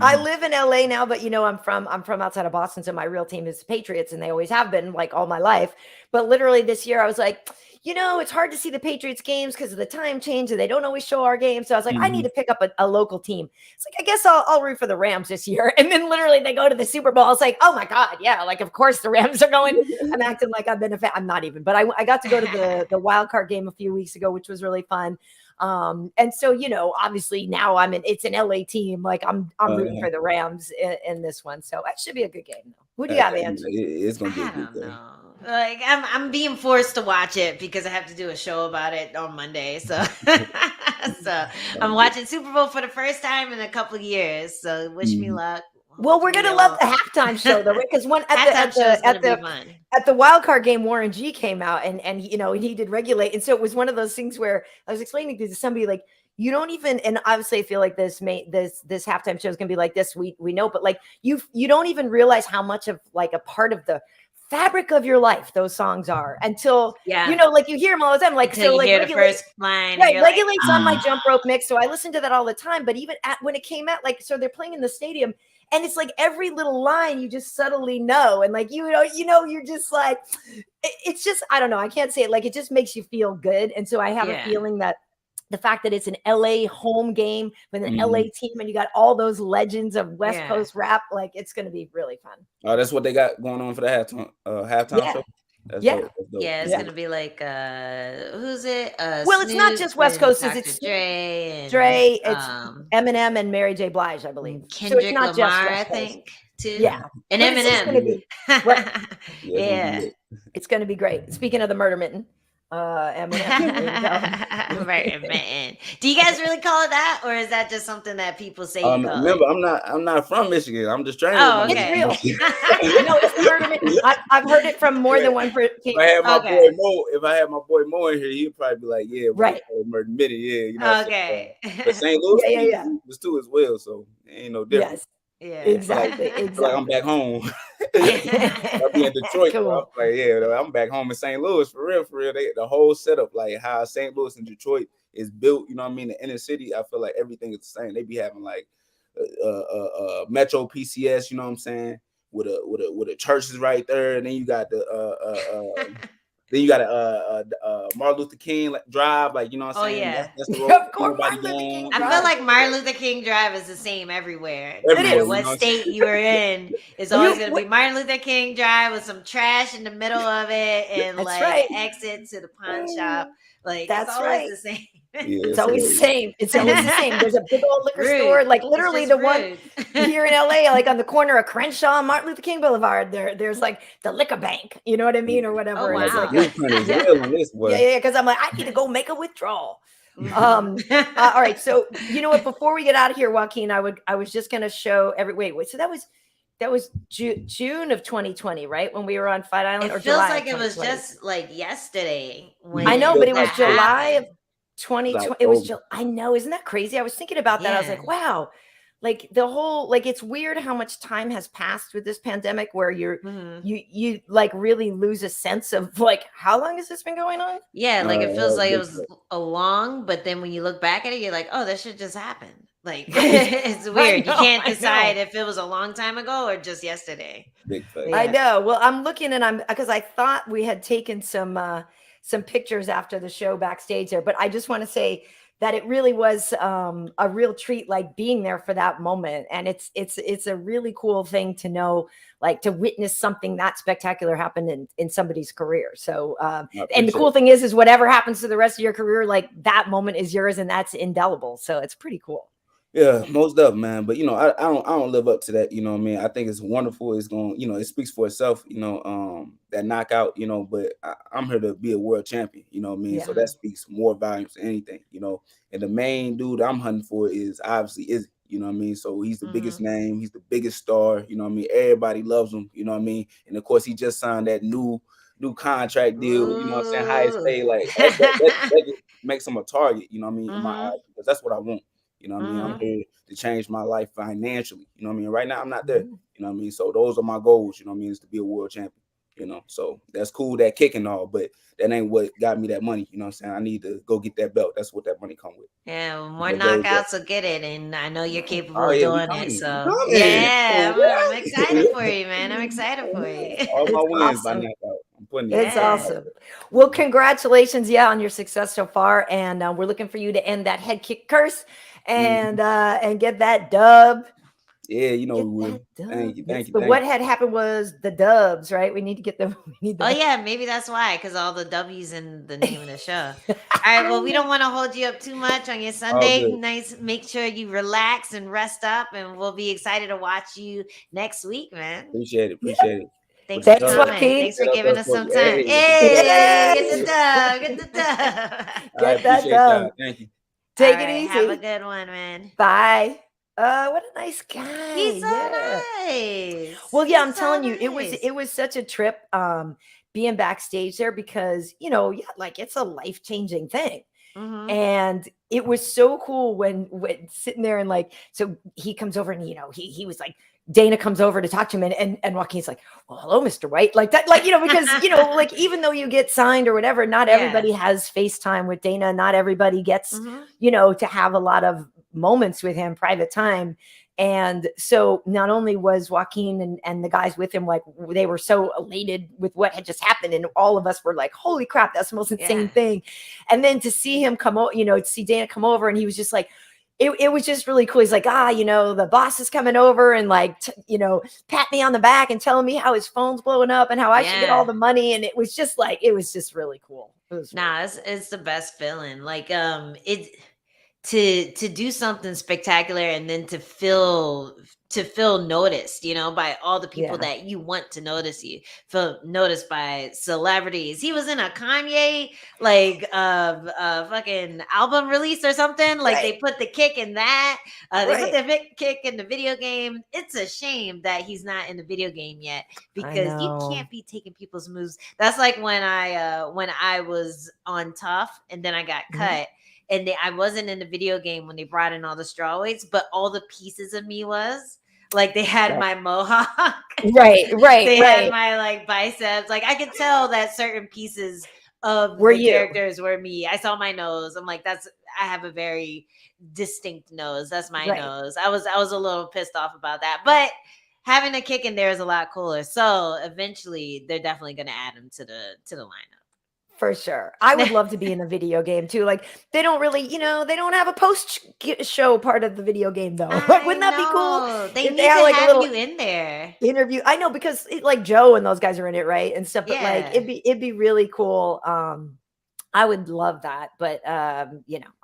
I live in LA now, but I'm from outside of Boston, so my real team is the Patriots, and they always have been like all my life. But literally this year, I was like, it's hard to see the Patriots games because of the time change, and they don't always show our games. So I was like, I need to pick up a local team. It's like, I guess I'll root for the Rams this year. And then literally they go to the Super Bowl. I was like, oh my God, yeah, like of course the Rams are going. I'm acting like I've been a fan. I'm not even, but I got to go to the wild card game a few weeks ago, which was really fun. And so, obviously now it's an LA team. Like I'm rooting for the Rams in this one. So that should be a good game. Who do you have, Ange?
It's going to be a good game.
Like I'm being forced to watch it because I have to do a show about it on Monday. So, I'm watching Super Bowl for the first time in a couple of years. So wish me luck.
Well, we're gonna love the halftime show though, because one at the wild card game, Warren G came out and he did regulate, and so it was one of those things where I was explaining to somebody like you don't even, and obviously I feel like this halftime show is gonna be like this. We know, but like you don't even realize how much of like a part of the fabric of your life those songs are until like you hear them all the time. Like
until
so, like
hear the first line,
right? Regulate's on my jump rope mix, so I listen to that all the time. But even when it came out, like so they're playing in the stadium. And it's like every little line you just subtly know. And like, you're just like, it's just, I don't know. I can't say it. Like, it just makes you feel good. And so I have a feeling that the fact that it's an LA home game with an LA team and you got all those legends of West Coast rap, like it's going to be really fun.
Oh, that's what they got going on for the halftime show. That's
Yeah.
dope. That's dope.
Yeah, it's gonna be like who's it?
Well, it's not just West
and
Coast,
Dr.
it's
Dre and
Dre, it's Eminem and Mary J. Blige, I believe. So it's
Kendrick
not just
Lamar, I
West Coast.
think, too.
Yeah.
And
But it's gonna
Eminem.
be right.
Yeah.
It's gonna be great. Speaking of the murder mitten, Eminem.
Right, man. Do you guys really call it that, or is that just something that people say you call
Remember,
it?
I'm not from Michigan. I'm just training.
Oh,
with my
okay.
It's real. No, it's the murder mitten. I've heard it from more than one person.
If I had my boy Mo, in here, he'd probably be like, "Yeah,
right,
murder mitten, yeah." You know,
okay.
But St. Louis,
yeah.
was too as well, so it ain't no difference.
Yes.
Yeah.
Exactly.
I feel like I'm back home. I'll be in Detroit.
Cool.
I'm like, yeah, I'm back home in St. Louis for real. The whole setup, like how St. Louis and Detroit is built. You know what I mean? The inner city, I feel like everything is the same. They be having like Metro PCS. You know what I'm saying? With a churches right there, and then you got Martin Luther King Drive, like, you know what I'm saying?
Yeah.
That's the road.
Of course, Martin Luther King
I feel like Martin Luther King Drive is the same everywhere.
It
No matter
is.
what state you are in, it's always going to be Martin Luther King Drive with some trash in the middle of it and exit to the pawn shop. Like, it's always the same.
It's always the same. It's always the same. There's a big old liquor store, like literally the one here in LA, like on the corner of Crenshaw and Martin Luther King Boulevard. There's like the liquor bank, you know what I mean, or whatever.
Oh, wow.
It's like,
yeah,
because I'm like, I need to go make a withdrawal. All right, so you know what? Before we get out of here, Joaquin, I was just gonna show wait. So that was June of 2020, right? When we were on Fight Island.
It
or
feels
July
like it was just like yesterday. When
I know, but it was July
happened.
of 2020. It was I know, isn't that crazy? I was thinking about that. I was like, wow, like the whole, like, it's weird how much time has passed with this pandemic where you like really lose a sense of like, how long has this been going on?
Yeah, like it feels like it was a long, but then when you look back at it, you're like, oh, that shit just happened. Like, it's weird. You can't decide if it was a long time ago or just yesterday.
Big fact.
I know. Well, I'm looking and because I thought we had taken some pictures after the show backstage there, but I just want to say that it really was a real treat, like being there for that moment. And it's a really cool thing to know, like to witness something that spectacular happen in somebody's career. So, and the cool thing is whatever happens to the rest of your career, like that moment is yours and that's indelible. So it's pretty cool.
Yeah, most of, man. But, you know, I don't live up to that. You know what I mean? I think it's wonderful. It's going, you know, it speaks for itself, you know, that knockout, you know, but I'm here to be a world champion, you know what I mean? Yeah. So that speaks more volumes than anything, you know. And the main dude I'm hunting for is obviously Izzy, you know what I mean? So he's the biggest name. He's the biggest star, you know what I mean? Everybody loves him, you know what I mean? And of course, he just signed that new contract deal, you know what I'm saying? Highest pay, like that just makes him a target, you know what I mean? In my eyes, because that's what I want. You know what I mean? I'm here to change my life financially. You know what I mean? Right now, I'm not there. You know what I mean? So those are my goals, you know what I mean, is to be a world champion. You know, so that's cool, that kick and all, but that ain't what got me that money. You know what I'm saying? I need to go get that belt. That's what that money come with.
Yeah, more knockouts will get it, and I know you're capable of doing it. So yeah, I'm excited for you, man. I'm excited for you.
All my wins by knockout. I'm putting
it's awesome. Well, congratulations, on your success so far, and we're looking for you to end that head kick curse and get that dub.
Yeah, you know we will. Thank you.
But what had happened was the dubs, right? We need to get them.
Oh yeah, maybe that's why, because all the W's in the name of the show. All right, well, we don't want to hold you up too much on your Sunday. Nice, make sure you relax and rest up, and we'll be excited to watch you next week, man.
Appreciate it.
Thanks for coming. Thanks for giving us some time. Hey, get the dub. Get
that dub.
Thank you.
Take it easy.
Have a good one, man.
Bye. What a nice guy.
He's so nice.
Well, yeah, I'm telling you, it was such a trip being backstage there because, you know, like it's a life-changing thing. And it was so cool when sitting there and like, so he comes over and, you know, he was like, Dana comes over to talk to him and Joaquin's like, well, hello, Mr. White. Like that, like, you know, because, you know, like even though you get signed or whatever, not everybody has FaceTime with Dana. Not everybody gets, you know, to have a lot of moments with him, private time. And so not only was Joaquin and the guys with him, like they were so elated with what had just happened. And all of us were like, holy crap, that's the most insane thing. And then to see him come over, you know, to see Dana come over and he was just like, it was just really cool. He's like, the boss is coming over and like, pat me on the back and telling me how his phone's blowing up and how I should get all the money. And it was just really cool. It was
it's the best feeling. Like, to do something spectacular and then to feel noticed, by all the people that you want to notice you, feel noticed by celebrities. He was in a Kanye fucking album release or something. Like they put the kick in that. They put the kick in the video game. It's a shame that he's not in the video game yet, because you can't be taking people's moves. That's like when I was on Tough and then I got cut. And I wasn't in the video game when they brought in all the strawweights, but all the pieces of me was like, they had my mohawk. They had my like biceps. Like I could tell that certain pieces of the characters were me. I saw my nose. I'm like, I have a very distinct nose. That's my nose. I was a little pissed off about that, but having a kick in there is a lot cooler. So eventually they're definitely going to add him to the lineup.
For sure. I would love to be in a video game too. Like they don't really, they don't have a post-show part of the video game though. Wouldn't that be cool?
They need to have you in there.
Interview. I know, because like Joe and those guys are in it, right? And stuff. But like it'd be really cool. I would love that, but I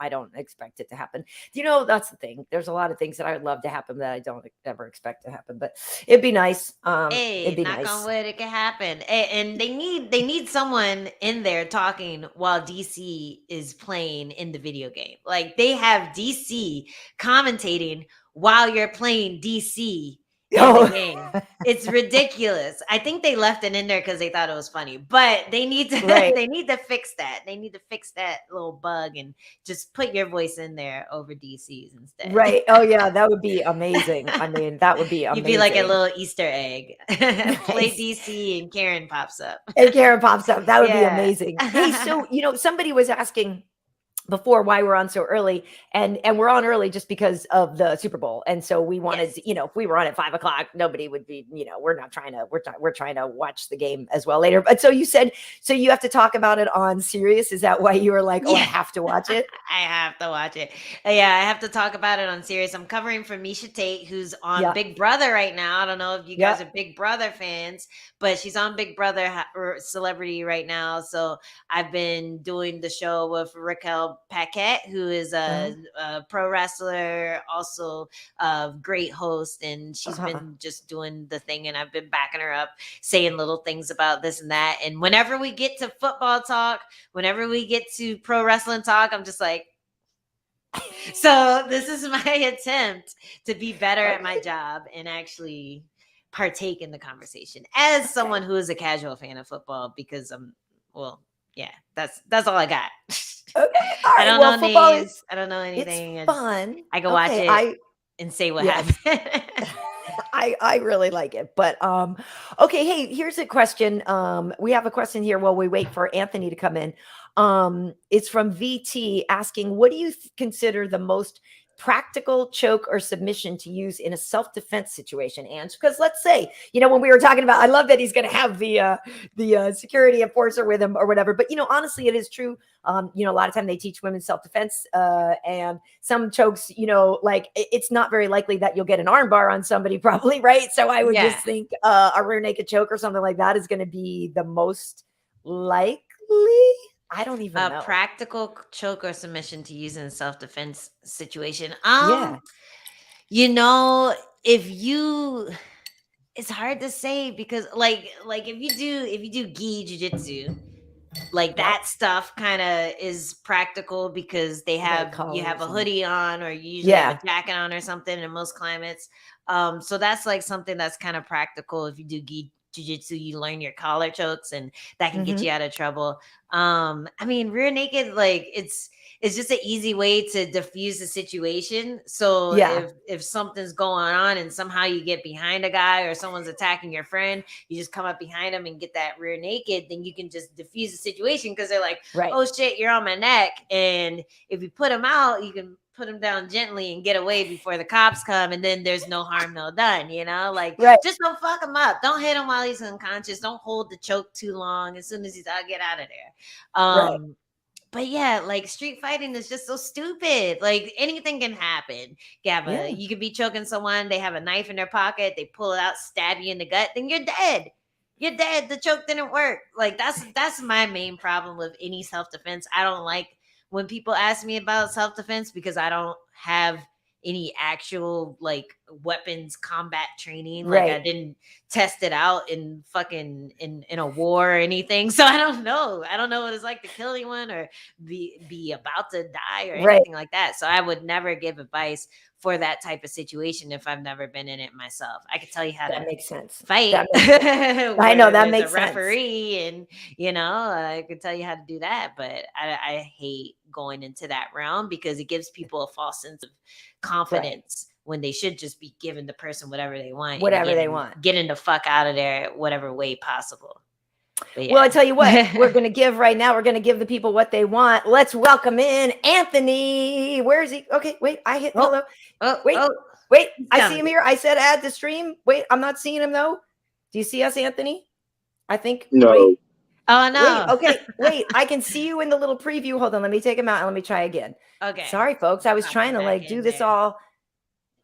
don't expect it to happen. That's the thing. There's a lot of things that I would love to happen that I don't ever expect to happen, but it'd be nice. It'd be
knock
nice.
on wood, it can happen. And they need someone in there talking while DC is playing in the video game. Like they have DC commentating while you're playing DC. The game. It's ridiculous. I think they left it in there because they thought it was funny, but they need to they need to fix that. They need to fix that little bug and just put your voice in there over DC's instead.
Right. Oh yeah, that would be amazing. I mean, that would be amazing.
You'd be like a little Easter egg. Play DC and Karyn pops up.
That would be amazing. Hey, so somebody was asking before why we're on so early, and we're on early just because of the Super Bowl. And so we wanted to, if we were on at 5 o'clock, nobody would be, we're trying to watch the game as well later. But so you said, so you have to talk about it on Sirius. Is that why you were like, I have to watch it?
I have to watch it. Yeah, I have to talk about it on Sirius. I'm covering for Misha Tate, who's on Big Brother right now. I don't know if you guys are Big Brother fans, but she's on Big Brother Celebrity right now. So I've been doing the show with Raquel Paquette, who is a pro wrestler, also a great host, and she's been just doing the thing, and I've been backing her up, saying little things about this and that. And whenever we get to football talk, whenever we get to pro wrestling talk, I'm just like, so this is my attempt to be better at my job and actually partake in the conversation as someone who is a casual fan of football, because that's all I got.
Okay.
I don't know names. I don't know anything.
It's fun.
I can watch it and say what happened.
I really like it. But okay, hey, here's a question. We have a question here while we wait for Anthony to come in. It's from VT asking, what do you consider the most practical choke or submission to use in a self-defense situation? And because let's say, when we were talking about, I love that he's going to have the security enforcer with him or whatever, but honestly, it is true. A lot of time they teach women self-defense, and some chokes, like it's not very likely that you'll get an arm bar on somebody, probably, right? So I would just think a rear naked choke or something like that is going to be the most likely. I don't even know.
Practical choke or submission to use in a self-defense situation. It's hard to say, because like if you do gi jiu-jitsu, like that stuff kind of is practical, because you have a hoodie on, or you usually have a jacket on or something in most climates. So that's like something that's kind of practical. If you do gi jiu-jitsu, you learn your collar chokes, and that can get you out of trouble. Rear naked, like it's just an easy way to diffuse the situation. So if something's going on and somehow you get behind a guy, or someone's attacking your friend, you just come up behind them and get that rear naked, then you can just diffuse the situation, because they're like, oh shit, you're on my neck. And if you put them out, you can put him down gently and get away before the cops come, and then there's no harm, no done, just don't fuck him up. Don't hit him while he's unconscious. Don't hold the choke too long. As soon as he's out, get out of there. But yeah, like street fighting is just so stupid. Like anything can happen. Gabba,
Yeah.
you could be choking someone, they have a knife in their pocket, they pull it out, stab you in the gut, then you're dead. You're dead. The choke didn't work. Like that's my main problem with any self-defense. I don't like when people ask me about self-defense because I don't have any actual like weapons combat training. Like I
Right.
didn't test it out in fucking in a war or anything. So I don't know. I don't know what it's like to kill anyone or be about to die or
Right.
anything like that. So I would never give advice for that type of situation if I've never been in it myself. I could tell you how
That
to
makes sense.
fight.
That makes sense. I know
where
that
there's
makes
a
sense.
referee and I could tell you how to do that, but I hate going into that realm because it gives people a false sense of confidence when they should just be giving the person whatever they want,
Whatever they want.
getting the fuck out of there whatever way possible. But
Well, I tell you what, we're going to give right now. We're going to give the people what they want. Let's welcome in Anthony. Where is he? Okay, wait. I hit hello. Wait. I see him here. I said add the stream. Wait, I'm not seeing him though. Do you see us, Anthony? I think.
No.
Wait.
Oh no.
Wait, okay. Wait. I can see you in the little preview. Hold on. Let me take him out and let me try again.
Okay.
Sorry, folks. I was
Pop
trying
him
to
back
like do
in
this
there.
all.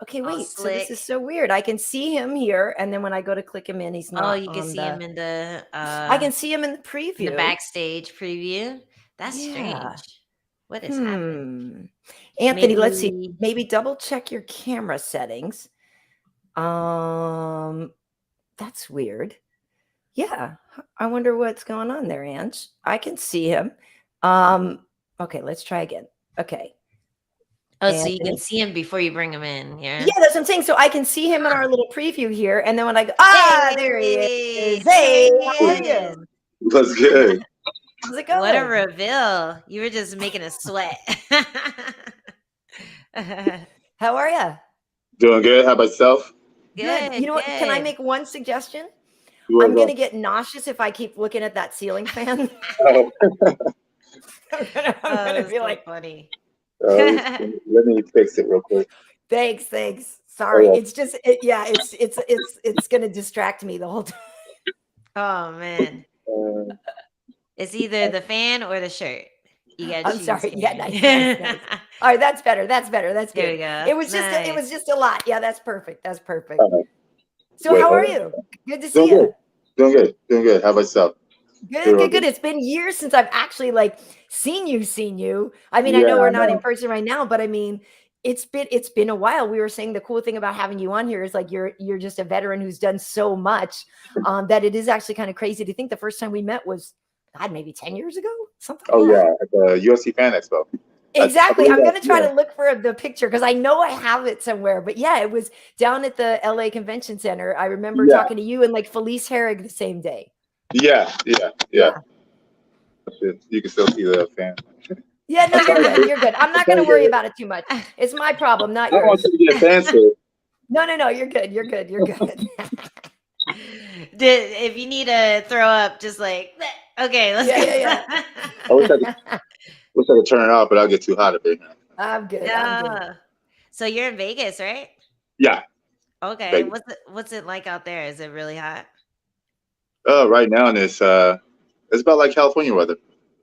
Okay,
All
wait. So this
slick.
is so weird. I can see him here, and then when I go to click him in, he's not.
Oh, you can
on
see
the,
him in the
I can see him in the preview.
in the backstage preview. That's strange. What is happening?
Anthony, let's see. Maybe double check your camera settings. That's weird. Yeah. I wonder what's going on there, Ange. I can see him. Okay, let's try again. Okay.
Oh, so you can see him before you bring him in.
Yeah, that's what I'm saying. So I can see him in our little preview here. And then when I go, there he is. Hey, how are you?
That's good.
How's it going?
What a reveal. You were just making us sweat.
How are you?
Doing good. How about yourself?
Good.
You know what? Can I make one suggestion?
You
I'm going to get nauseous if I keep looking at that ceiling fan.
Oh.
I'm going to be
so
like,
funny.
Let me fix it real quick.
Thanks. Sorry.
Oh, yeah.
It's just, it's going to distract me the whole time.
Oh man. It's either the fan or the shirt. You got.
I'm sorry. Yeah, nice. All right, that's better. That's good.
There we go.
It was just a lot. Yeah, that's perfect.
Right.
So how are you? Good to see you.
Doing good. How about yourself?
Good. It's been years since I've actually like seen you. I mean, I know we're not in person right now, but I mean, it's been a while. We were saying the cool thing about having you on here is like you're just a veteran who's done so much that it is actually kind of crazy to think the first time we met was maybe 10 years ago, something.
Oh yeah, at the UFC Fan Expo.
Exactly. I'm going to try to look for the picture because I know I have it somewhere. But yeah, it was down at the LA Convention Center. I remember talking to you and like Felice Herrig the same day. Yeah.
You can still see the fan.
Yeah, no, you're good. I'm not going to worry about it too much. It's my problem, not yours.
I want you to get fancy.
No, you're good.
If you need to throw up, just like, okay, let's go.
Yeah.
I wish I could turn it off, but I'll get too hot up in here.
I'm good.
So you're in Vegas, right?
Yeah.
Okay. Vegas. What's it like out there? Is it really hot?
Right now it's about like California weather.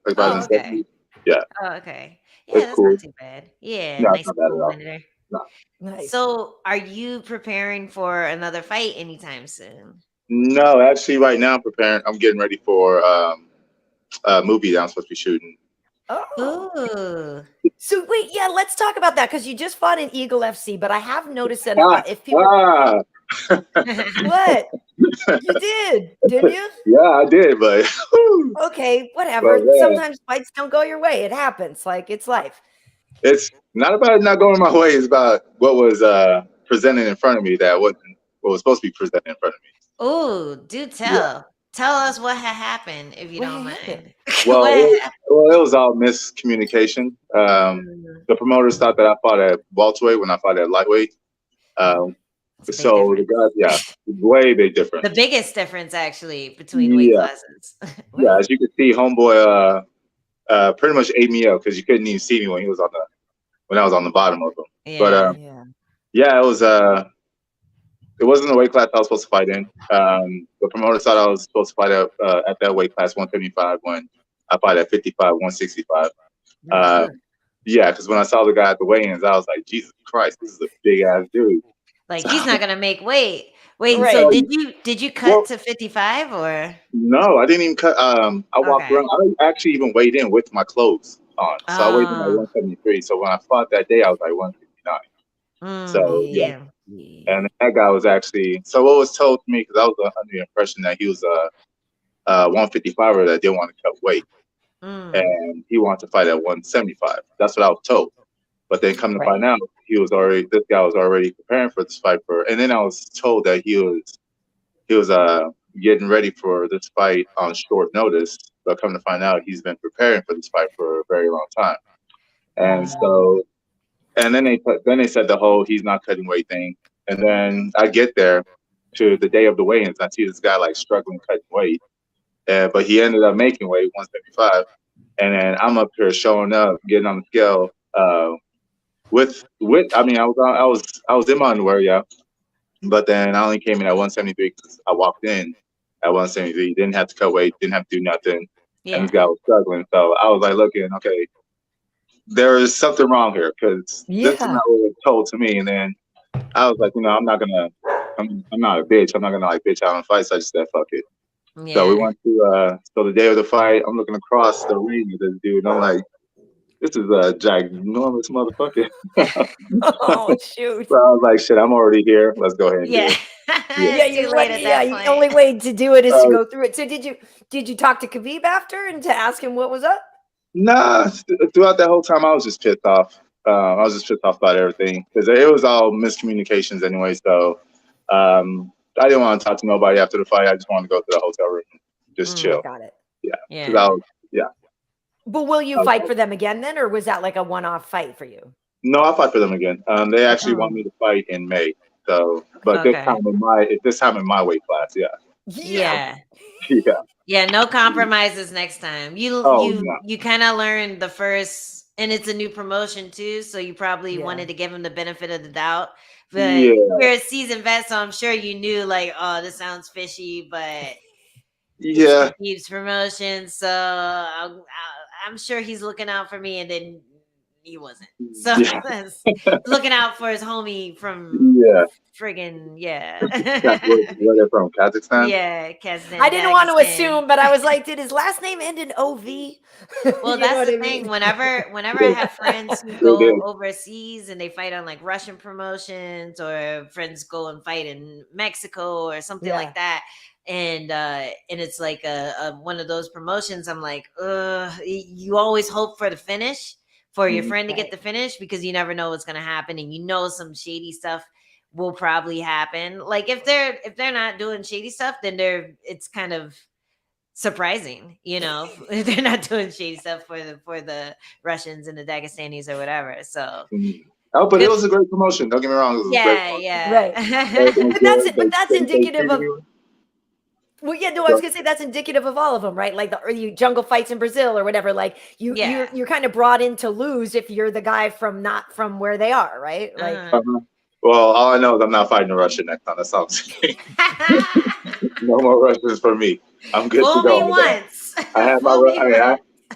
Like about
okay.
70s. Yeah.
Oh, okay. Yeah, that's
cool.
not too bad. Yeah,
no,
nice
not bad
cool
at all.
winter.
No.
Nice.
So are you preparing for another fight anytime soon?
No, actually right now I'm getting ready for a movie that I'm supposed to be shooting.
Oh.
So wait, let's talk about that because you just fought in Eagle FC, but I have noticed that if people what you did, didn't you?
Yeah, I did, but
okay, whatever.
But,
sometimes fights don't go your way. It happens. Like it's life.
It's not about it not going my way. It's about what was presented in front of me that wasn't what was supposed to be presented in front of me.
Oh, do tell. Yeah. Tell us what had happened, if you don't mind.
Well, it was all miscommunication. The promoters thought that I fought at welterweight when I fought at lightweight. So the guys, way big difference.
The biggest difference actually between weight classes.
Yeah, as you can see, homeboy pretty much ate me up because you couldn't even see me when I was on the bottom of him.
Yeah.
But it was it wasn't the weight class I was supposed to fight in. The promoter thought I was supposed to fight at that weight class 175 when I fought at 55, 165. Yeah, because when I saw the guy at the weigh-ins, I was like, Jesus Christ, this is a big ass dude.
Like he's not gonna make weight. Wait,
Right.
so did you cut
Well,
to 55 or?
no, I didn't even cut. I walked
Okay.
around. I actually even weighed in with my clothes on, so I weighed in at 173. So when I fought that day, I was like 159. So yeah,
Damn.
and that guy was actually. So what was told to me, because I was under the impression that he was a 155er that didn't want to cut weight, and he wanted to fight at 175. That's what I was told. But then come to find out, this guy was already preparing for this fight and then I was told that he was getting ready for this fight on short notice. But come to find out, he's been preparing for this fight for a very long time. And so, and then they said the whole he's not cutting weight thing. And then I get there to the day of the weigh-ins, and I see this guy like struggling cutting weight, but he ended up making weight 175. And then I'm up here showing up, getting on the scale. I mean, I was in my underwear, yeah, but then I only came in at 173 because I walked in at 173. Didn't have to cut weight, didn't have to do nothing, and this guy was struggling. So I was like, looking, okay, there is something wrong here because this is not what was told to me. And then I was like, I'm not a bitch. I'm not gonna like bitch out on fight. So I just said, fuck it. Yeah. So we went to so the day of the fight, I'm looking across the ring at this dude, and I'm like, this is a ginormous motherfucker.
Oh shoot!
So I was like, shit, I'm already here. Let's go ahead and do it.
The only way to do it is to go through it. So did you talk to Khabib after and to ask him what was up?
Nah, throughout that whole time, I was just pissed off. I was just pissed off about everything because it was all miscommunications anyway. So I didn't want to talk to nobody after the fight. I just wanted to go to the hotel room, just chill.
Got it.
Yeah.
But will you fight for them again then, or was that like a one-off fight for you?
No, I'll fight for them again. They actually want me to fight in May. So, but this time in my weight class,
Yeah, no compromises next time. You kind of learned the first, and it's a new promotion too, so you probably wanted to give him the benefit of the doubt. But you're a seasoned vet, so I'm sure you knew like, oh, this sounds fishy, but keeps promotion, so I'm sure he's looking out for me, and then he wasn't. So looking out for his homie from friggin'
where they're from, Kazakhstan?
Yeah, Kazakhstan.
I didn't want to assume, but I was like, did his last name end in OV?
Well, that's the thing. Whenever I have friends who go overseas and they fight on like Russian promotions, or friends go and fight in Mexico or something like that, and it's like a one of those promotions, I'm like, you always hope for the finish, for your friend to get the finish, because you never know what's going to happen, and some shady stuff will probably happen. Like if they're not doing shady stuff, then it's kind of surprising, if they're not doing shady stuff for the Russians and the Dagestanis or whatever. So
but it was a great promotion, don't get me wrong. It was a great
promotion. Right. but that's indicative of Well, yeah, no, I was gonna say that's indicative of all of them, right? Like the jungle fights in Brazil or whatever. Like you're kind of brought in to lose if you're the guy not from where they are, right? Like,
well, all I know is I'm not fighting a Russian next time. That sounds no more Russians for me. I'm good to go.
Once.
I have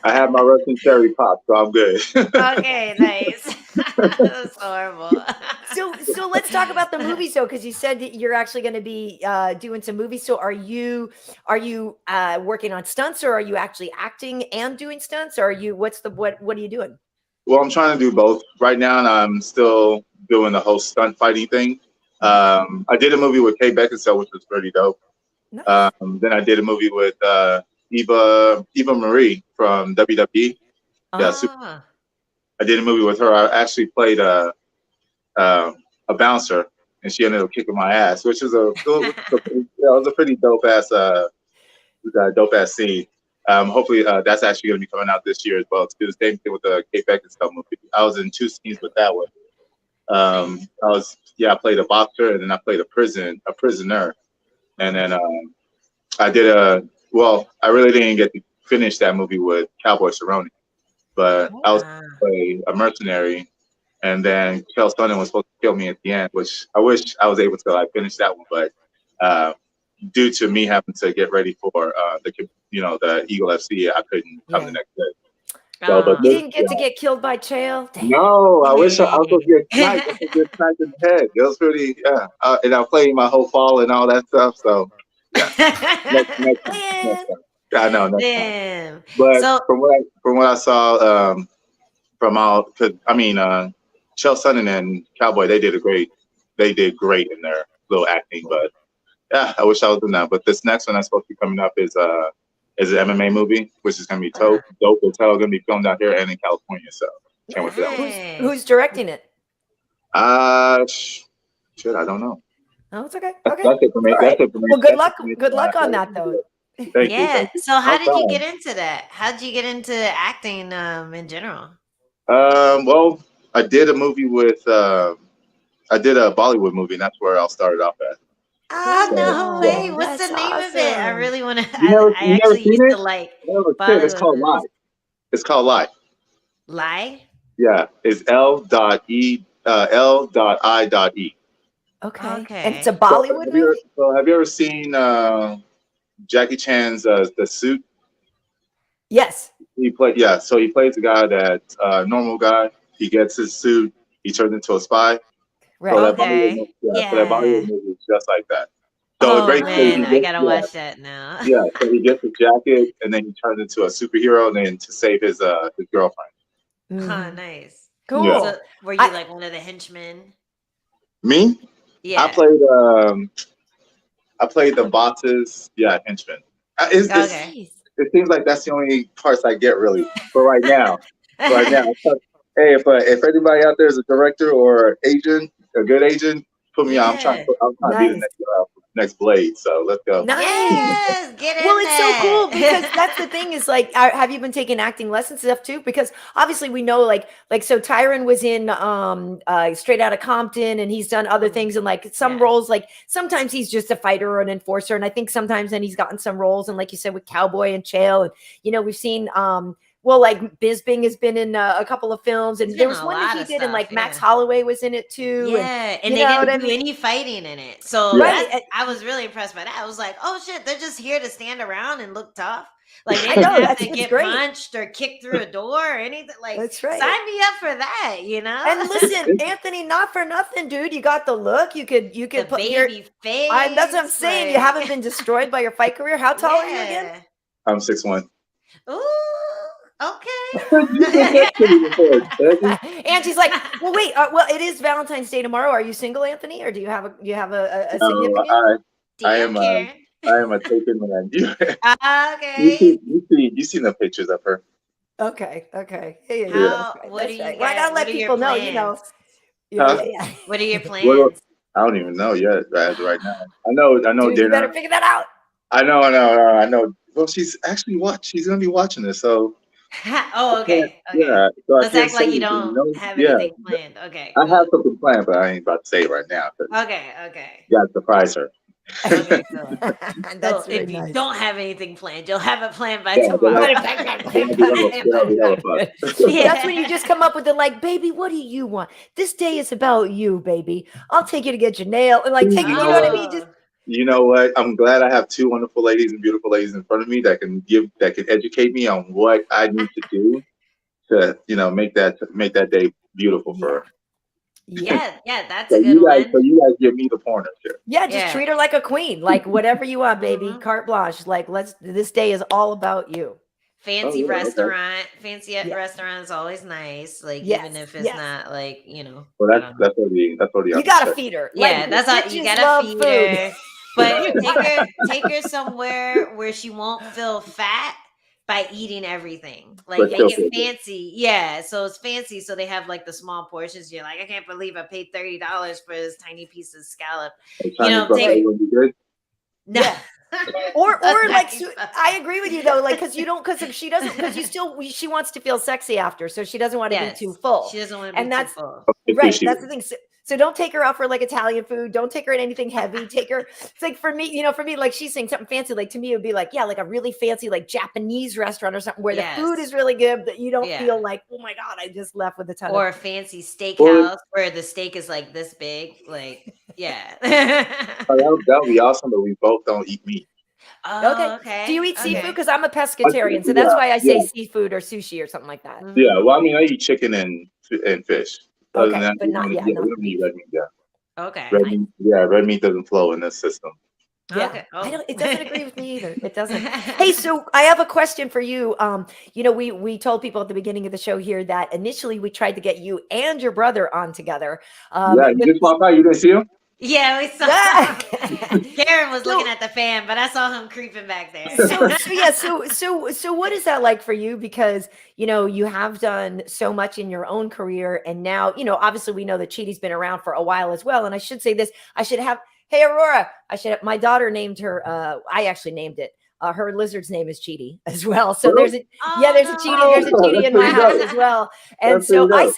I have my Russian cherry pop, so I'm good.
Okay, nice. That's horrible.
So let's talk about the movies, though, because you said that you're actually going to be doing some movies. So are you working on stunts, or are you actually acting and doing stunts, or are you what are you doing?
Well, I'm trying to do both right now, and I'm still doing the whole stunt fighting thing. I did a movie with Kate Beckinsale, which was pretty dope. Nice. Then I did a movie with Eva Marie from WWE. I did a movie with her. I actually played a bouncer, and she ended up kicking my ass, which is it was a pretty dope ass scene. Hopefully that's actually going to be coming out this year as well. To do the same thing with the Kate Beckinsale movie. I was in 2 scenes with that one. I played a boxer, and then I played a prisoner, and then I really didn't get to finish that movie with Cowboy Cerrone, but I was play a mercenary, and then Chael Sonnen was supposed to kill me at the end, which I wish I was able to finish that one, but due to me having to get ready for the Eagle FC, I couldn't come the next day. So, but
You didn't get to get killed by Chael?
no, I wish I was going to get sniped. I was get sniped in the head. It was pretty, and I played my whole fall and all that stuff. So, yeah. Next time. I know.
Damn.
But
So,
from what I saw, Chael Sonnen and Cowboy, they did great in their little acting. But yeah, I wish I was in that. But this next one that's supposed to be coming up is an MMA movie, which is going to be dope as hell. Going to be filmed out here and in California. So can't wait for that one.
Who's directing it?
Shit, I don't know.
Oh, it's okay.
That's it for me.
Right.
That's it for me.
Well, good luck. Good luck on that, though.
Thank you.
So how did you get into that? How did you get into acting in general?
Well, I did a movie with I did a Bollywood movie, and that's where I started off at.
Oh, no way. What's
That's
the name of it? I really want to.
You never seen
used
it?
to like
Bollywood. It's called Live. It's called Live.
Lie?
Yeah, it's L.I.E.
Okay. And it's a Bollywood movie?
So have you ever seen Jackie Chan's The Suit?
Yes.
So he plays a guy that's a normal guy. He gets his suit. He turns into a spy.
Right.
So that
Okay.
So that Bollywood movie is just like that.
So
So
man, I gotta watch that now.
Yeah, so he gets his jacket and then he turns into a superhero and then to save his girlfriend.
Oh, nice.
Cool.
Yeah.
So, were you like one of the henchmen?
Me?
Yeah.
I played the boss's henchman.
Okay.
It seems like that's the only parts I get really for right now. Hey, if anybody out there is a director or agent, a good agent, put me on. I'm trying to be the next Blade. So let's go.
Nice.
Yes, get in
Well, it's so cool
there.
because that's the thing is like, have you been taking acting lessons and stuff too? Because obviously we know so Tyron was in Straight Outta Compton and he's done other things and like some roles, like sometimes he's just a fighter or an enforcer. And I think sometimes then he's gotten some roles. And like you said, with Cowboy and Chael, and we've seen like Bisbing has been in a couple of films, and there was one that he did, and like Max Holloway was in it too.
Yeah, and they didn't do any fighting in it, so I was really impressed by that. I was like, oh shit, they're just here to stand around and look tough. Like they didn't have to get punched or kicked through a door or anything. Like
that's right.
Sign me up for that,
And listen, Anthony, not for nothing, dude. You got the look. You could
the
put
baby face.
That's what I'm saying. You haven't been destroyed by your fight career. How tall are you again?
I'm 6'1".
Ooh. Okay.
Angie's like, well, wait. Well, it is Valentine's Day tomorrow. Are you single, Anthony, or do you have a significant?
I am a taken man.
Okay.
You seen the pictures of her?
Okay. Hey,
what do you guys?
Well, I gotta let people know. What
are your plans?
I don't even know yet. As right now, I know.
Dude, you better figure that out.
I know. Well, she's actually She's gonna be watching this, so.
Oh, okay.
Yeah. So
let's act like you don't have anything planned. Okay.
I have something planned, but I ain't about to say it right now.
Okay.
You gotta surprise her.
Okay, cool.
That's
if
nice.
you don't have anything planned, you'll have it planned by tomorrow.
That's when you just come up with it, like, baby, what do you want? This day is about you, baby. I'll take you to get your nail and like take it. You know what I mean? Just.
You know what? I'm glad I have two wonderful ladies and beautiful ladies in front of me that can educate me on what I need to do to, make that day beautiful for her.
Yeah, that's a good one.
So you guys give me the pointers here.
Yeah, just treat her like a queen, like whatever you want, baby. Carte blanche. Like this day is all about you.
Fancy restaurant, restaurant is always nice. Like even if it's not like
Well, that's what
you gotta feed her.
Yeah, that's all you gotta feed her. But take her somewhere where she won't feel fat by eating everything. Like make it fancy. Yeah, so it's fancy. So they have like the small portions. You're like, I can't believe I paid $30 for this tiny piece of scallop. No.
or like I agree with you though, like because she wants to feel sexy after, so she doesn't want to be too full.
She doesn't want to be too full.
Right. That's the thing. So don't take her out for like Italian food. Don't take her in anything heavy. Take her. It's like for me, like she's saying something fancy. Like to me, it would be like, like a really fancy, like Japanese restaurant or something where the food is really good, but you don't feel like, oh my God, I just left with a ton.
Or a fancy steakhouse where the steak is like this big. Like,
that would be awesome, but we both don't eat meat.
Oh,
Okay. Do you eat seafood?
okay.
Because I'm a pescatarian, so that's why I say seafood or sushi or something like that.
Mhm.
Yeah, well, I mean, I eat chicken and fish. Other than
Okay,
that,
but not
we
not
don't eat
beef.
red meat. Yeah,
Okay.
red meat. Yeah, red meat doesn't flow in this system.
Yeah,
Okay.
I
Oh.
don't. It doesn't agree with me either. It doesn't. Hey, so I have a question for you. You know, we told people at the beginning of the show here that initially we tried to get you and your brother on together.
Yeah, you
But
just walked out. You didn't see him?
Yeah, we saw.
yeah.
Karyn was looking
So-
at the fan, but I saw him creeping back there.
So what is that like for you? Because you know you have done so much in your own career, and now you know obviously we know that Chidi's been around for a while as well. And I should say this: I should have. Hey Aurora, I should have. My daughter named her. I actually named it. Her lizard's name is Chidi as well. So there's a there's a Chidi. There's a Chidi in my house as well. And
That's pretty
so I
dope.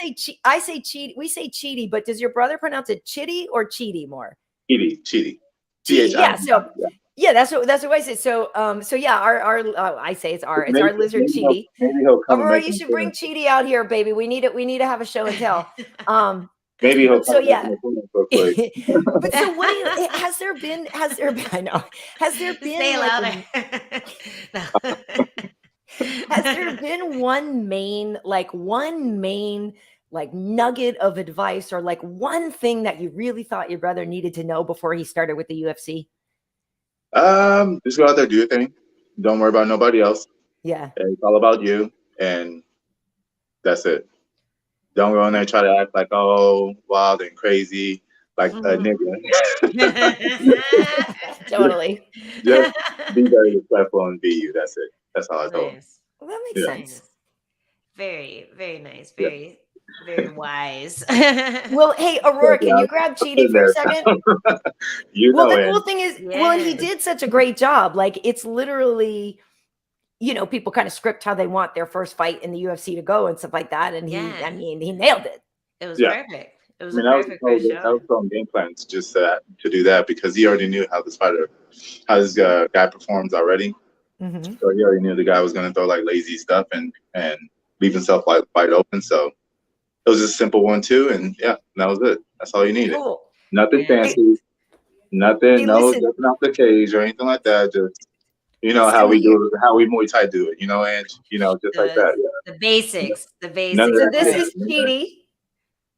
say Chidi. We say Chidi, but does your brother pronounce it Chidi or Chidi more?
Chidi.
Chidi,
T-H-I-D.
yeah. So yeah, that's what I say. So yeah, our I say it's our lizard Chidi.
Maybe he'll come.
Aurora, you should bring Chidi out here, baby. We need to have a show and tell.
Maybe he'll come.
So yeah.
Real quick.
But so what do you has there been I know has there been
Stay
like,
louder.
has there been one main like nugget of advice or like one thing that you really thought your brother needed to know before he started with the UFC?
Just go out there, do your thing. Don't worry about nobody else.
Yeah.
It's all about you, and that's it. Don't go in there and try to act like wild and crazy like a nigga.
Totally.
Just be very respectful and be you. That's it. That's all I told him.
Nice.
Well, that makes
Yeah.
sense.
Very, very nice. Very, very wise.
Well, hey, Aurora, can you grab Chidi for a second?
Well,
the cool thing is, well, and he
Yes.
did such a great job. Like, it's literally, you know, people kind of script how they want their first fight in the UFC to go and stuff like that. And he,
Yeah.
I mean, he nailed it.
It was
Yeah.
perfect. It was
I mean,
a
that was
perfect first
that was
show.
from game plans just to do that because he already knew how this guy performs already.
Mm-hmm.
So he already knew the guy was going to throw like lazy stuff and leave himself like wide open. So it was just a simple 1-2, and yeah, that was it. That's all you needed.
Cool.
Nothing
Yeah.
fancy, nothing,
Hey,
no
listen.
jumping off the cage or anything like that. Just
Listen
how we
here.
do it, how we Muay Thai do it. And just like that. Yeah.
The basics. The basics.
None of
So
that.
this
Yeah.
is Chidi.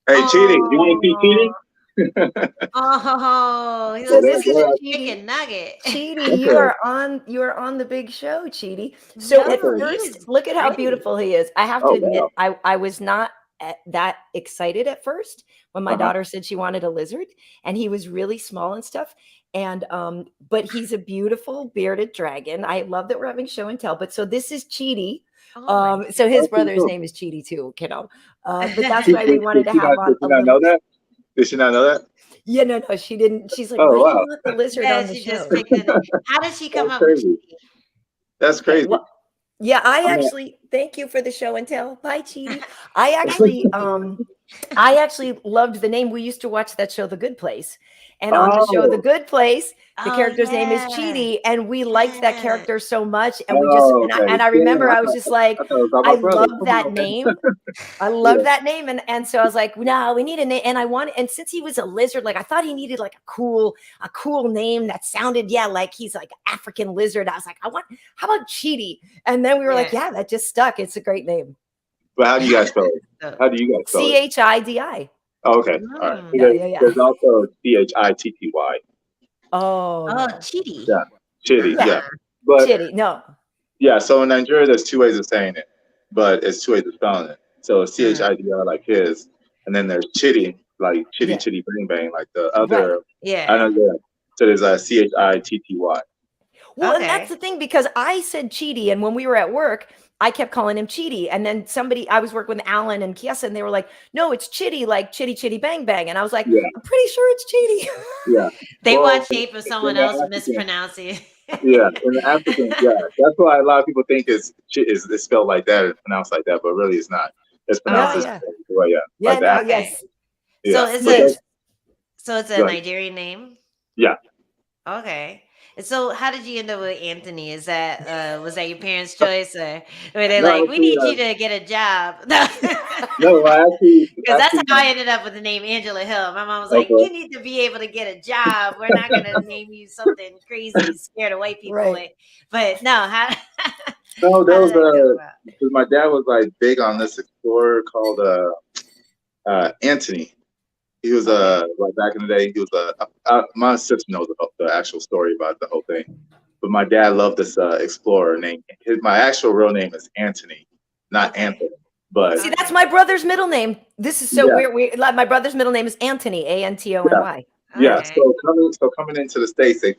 Hey, Chidi, you want to see Chidi?
Oh, he
So
looks
this
like
is
a
Chidi.
chicken nugget.
Chidi, you are on the big show, Chidi. So at
No,
first,
he's
look at how
pretty.
beautiful he is. I have to
Oh,
admit,
wow.
I was not that excited at first when my daughter said she wanted a lizard, and he was really small and stuff. And but he's a beautiful bearded dragon. I love that we're having show and tell. But so this is Chidi.
Oh my
So his
That's
brother's
cool.
name is Chidi too, kiddo. But that's why we wanted to
Did she
have
not-
on
did she
a
not
little.
know that? Did she not know that?
Yeah, no, she didn't. She's like,
Oh,
why do you
wow.
want the lizard
Yeah,
on the
she
show?
just picked it. How did she come
That's
up with
crazy.
Chidi?
That's
Okay,
crazy.
well, yeah, I
mean-
actually thank you for the show and tell. Bye, Chidi. I actually loved the name. We used to watch that show, The Good Place. And on the show, The
Oh.
Good Place, the
Oh,
character's name is
yeah.
Chidi, and we liked that
Yeah.
character so much. And we just
okay.
and I remember
Yeah,
I was just like,
I thought it was about
I
my brother.
love
Come
that
on, man.
name. I love
Yeah.
that name. And so I was like, no, we need a name. And since he was a lizard, like I thought he needed like a cool name that sounded, like he's like African lizard. I was like, how about Chidi? And then we were like, yeah, that just stuck. It's a great name.
But how do you guys spell it? How do you guys spell it?
CHIDI.
Oh, okay. All right.
Yeah.
There's also CHITTY.
Oh,
Oh,
no.
Chidi.
Yeah. Chitty.
Yeah.
Yeah. But
Chidi. No.
yeah, so in Nigeria, there's two ways of saying it, but it's two ways of spelling it. So CHIDR like his, and then there's Chitty, like Chitty
Yeah.
Chitty Bang Bang, like the other.
Right.
Yeah.
I know that. So there's a CHITTY.
Well, and that's
Okay.
the thing, because I said Chidi, and when we were at work, I kept calling him Chidi. And then I was working with Alan and Kiesa, and they were like, no, it's Chidi, like Chitty Chitty Bang Bang. And I was like,
Yeah.
I'm pretty sure it's Chidi.
Yeah.
They
Well,
watch tape of someone
in the
else
African-
mispronouncing it.
Yeah, in the African, yeah, that's why a lot of people think it's spelled like that, it's pronounced like that, but really it's not. It's pronounced
yeah.
as well, yeah.
Yeah,
like
no,
that.
yes.
Yeah.
So is
But
it?
that's-
So it's a
Go ahead.
Nigerian name.
Yeah.
Okay. So how did you end up with Anthony? Is that was that your parents' choice, or were they
No,
like, we
actually,
need you to get a job? No.
no, I actually,
Because that's how I ended up with the name Angela Hill. My mom was like,
okay.
you need to be able to get a job. We're not going to name you something crazy, scared of white people.
Right.
But no, how,
No, there
how
was
did that come about?
because my dad was like big on this explorer called Anthony. He was like back in the day. He was my sister knows about the actual story about the whole thing, but my dad loved this explorer named. My actual real name is Anthony, not
Okay.
Anthony. But
See, that's my brother's middle name. This is so
Yeah.
weird. My brother's middle name is Anthony, Antony.
yeah,
Okay.
so coming into the States, they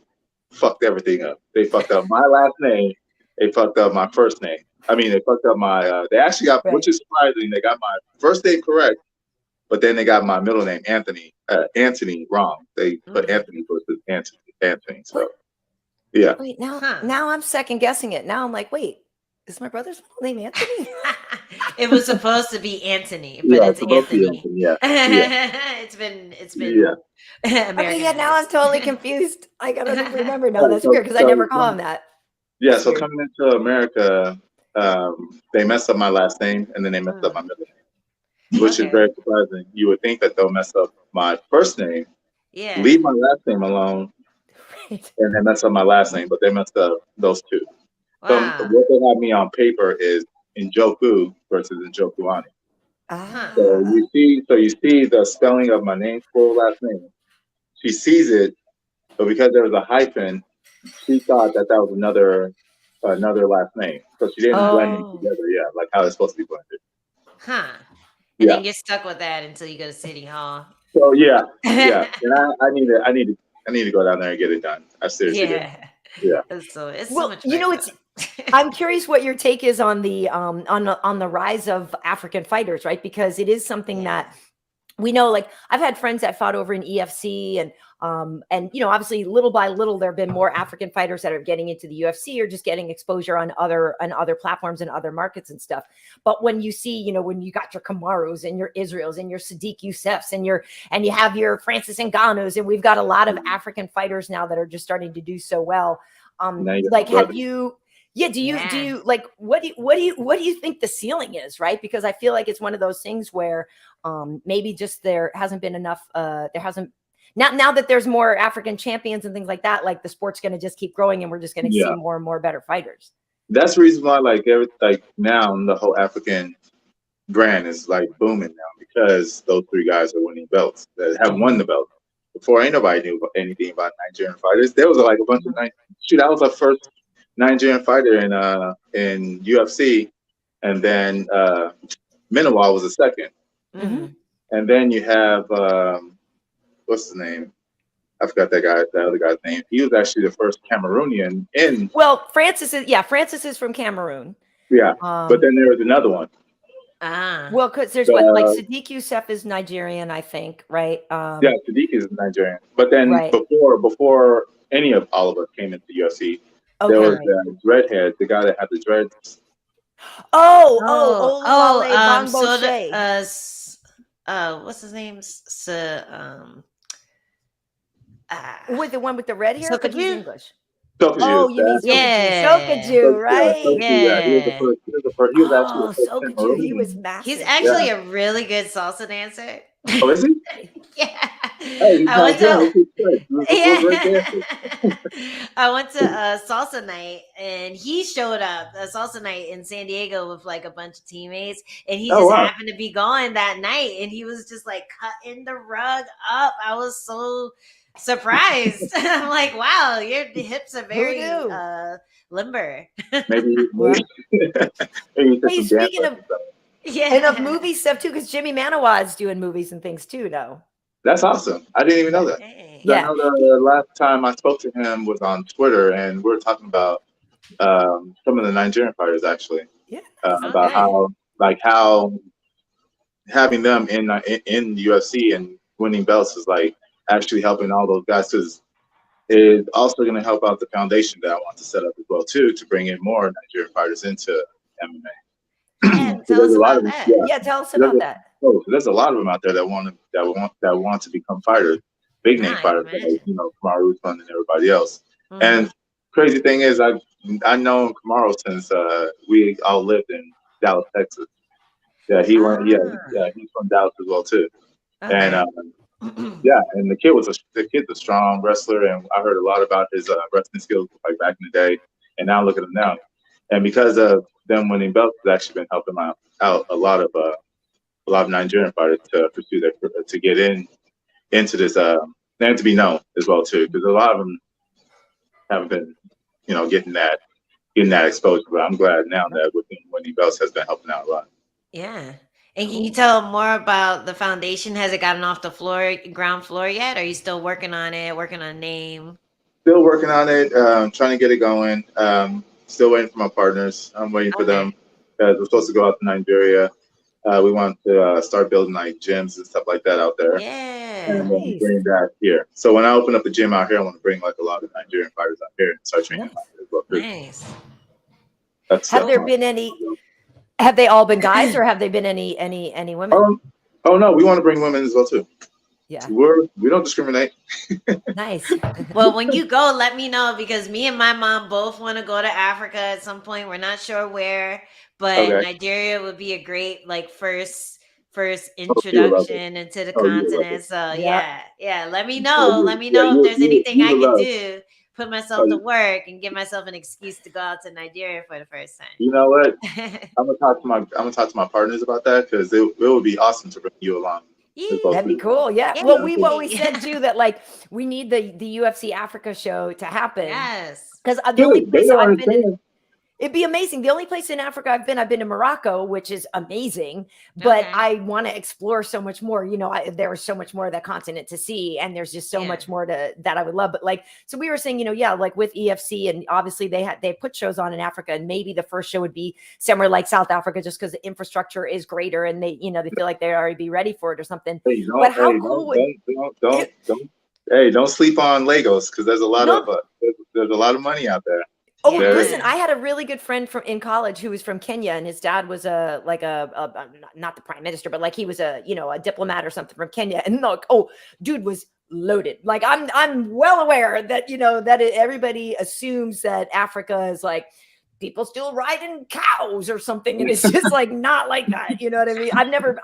fucked everything up. They fucked up my last name. They fucked up my first name. I mean, they fucked up my. They actually got,
Right.
which is surprising. They got my first name correct, but then they got my middle name Anthony wrong. They put Anthony versus Anthony. So yeah.
Wait, now
Huh.
now I'm second guessing it. Now I'm like, wait, is my brother's middle name Anthony?
It was supposed to be Anthony, but
Yeah,
it's
supposed to be
Anthony.
Anthony. Yeah.
It's been
Yeah.
Okay, yeah, now I'm
Americanized.
totally confused. I gotta remember now.
Oh,
That's
so-
weird because I
so-
never call him that.
Yeah.
That's
So
weird.
coming into America, they messed up my last name and then they messed up my middle name, which
Okay.
is very surprising. You would think that they'll mess up my first name,
Yeah.
leave my last name alone,
Right.
and then mess up my last name, but they messed up those two.
Wow.
So what they have me on paper is Njoku versus Njokuani.
Ah.
So you see the spelling of my name, full last name. She sees it, but because there was a hyphen, she thought that was another last name. So she didn't blend them
Oh.
together. Yeah, like how it's supposed to be blended.
Huh. And
Yeah.
then you're stuck with that until you go to City Hall.
So yeah. And I need to go down there and get it done. I seriously do. Yeah.
It's so
Well,
much
you know,
work,
it's
though.
I'm curious what your take is on the rise of African fighters, right? Because it is something that we know, like I've had friends that fought over in EFC and you know, obviously little by little there have been more African fighters that are getting into the UFC or just getting exposure on other platforms and other markets and stuff. But when you see, you know, when you got your Kamarus and your Israels and your Sadiq Youssefs and you have your Francis Ngannous, and we've got a lot of African fighters now that are just starting to do so well. Like have you do you like what do you think the ceiling is, right? Because I feel like it's one of those things where maybe just there hasn't been enough now that there's more African champions and things like that, like the sport's going to just keep growing and we're just going to see more and more better fighters.
That's the reason why like now the whole African brand is like booming now, because those three guys are winning belts that have won the belt. Before, ain't nobody knew anything about Nigerian fighters. There was like a bunch of I was the first Nigerian fighter in UFC, and then Minowal was the second. And then you have what's his name? I forgot the other guy's name. He was actually the first Cameroonian in.
Well, Francis is from Cameroon.
Yeah, but then there was another one.
Well, because there's like Sadiq Youssef is Nigerian, I think, right?
Yeah, Sadiq is Nigerian. But then before any of all of us came into UFC, there was the dreadhead, the guy that had the dreads.
What's his name?
With the one with the red hair? Because he's English.
Sokoju.
Oh, you mean Sokoju, right?
Yeah.
He was actually the first
Sokoju. He was massive.
He's actually a really good salsa dancer.
Oh, is he?
Yeah.
Hey,
I went to salsa night, and he showed up a salsa night in San Diego with like a bunch of teammates, and he just happened to be gone that night, and he was just like cutting the rug up. I was so surprised. I'm like, wow, your hips are very limber.
Maybe
hey, speaking of and of movie stuff too, because Jimmy Manawad's doing movies and things too, no?
That's awesome. I didn't even know that.
Yeah.
I know the last time I spoke to him was on Twitter, and we were talking about some of the Nigerian fighters actually. Yeah. About how having them in the UFC and winning belts is like actually helping all those guys, because it's also going to help out the foundation that I want to set up as well too, to bring in more Nigerian fighters into MMA.
Tell us about that.
Yeah, tell us about that.
So there's a lot of them out there that want to become fighters, big name fighters, like, you know, Kamaru Usman and everybody else. And crazy thing is, I know Kamaru since we all lived in Dallas, Texas. Yeah, he went. Yeah, he's from Dallas as well too. And yeah, and the kid's a strong wrestler, and I heard a lot about his wrestling skills like back in the day. And now look at him now. And because of them winning belts, it's actually been helping out a lot of Nigerian fighters to pursue to get into this and to be known as well too, because a lot of them haven't been, getting that exposure. But I'm glad now that with him winning belts has been helping out a lot.
Yeah. And can you tell more about the foundation? Has it gotten off the ground floor yet? Or are you still working on it, working on a name?
Still working on it, trying to get it going. Still waiting for my partners. I'm waiting for them because we're supposed to go out to Nigeria. We want to start building like gyms and stuff like that out there.
Yeah.
And bring that here. So when I open up a gym out here, I want to bring like a lot of Nigerian fighters out here and start training them as well.
Nice.
Have there been any? Have they all been guys, or have they been any women?
Oh no, we want to bring women as well too.
Yeah,
we don't discriminate.
Nice.
Well, when you go, let me know, because me and my mom both want to go to Africa at some point. We're not sure where, but Nigeria would be a great like first introduction into the continent. So yeah. Let me know. Let me know if there's anything I can do. Put myself to work and give myself an excuse to go out to Nigeria for the first time.
You know what? I'm gonna talk to my partners about that, because it would be awesome to bring you along.
Yeah, that'd be cool. Yeah. Well, we've always said too that like we need the UFC Africa show to happen.
Yes.
Because the only place I've been in, it'd be amazing. The only place in Africa I've been to Morocco, which is amazing, but I want to explore so much more. There was so much more of that continent to see, and there's just so much more that I would love. But like, so we were saying, like with EFC, and obviously they put shows on in Africa, and maybe the first show would be somewhere like South Africa, just because the infrastructure is greater, and they feel like they'd already be ready for it or something. But how cool
don't sleep on Lagos, because there's a lot of there's a lot of money out there.
Oh, listen, I had a really good friend in college who was from Kenya, and his dad was not the prime minister, but like he was a diplomat or something from Kenya. And look, dude was loaded. Like I'm well aware that, that everybody assumes that Africa is like people still riding cows or something. And it's just like, not like that. You know what I mean?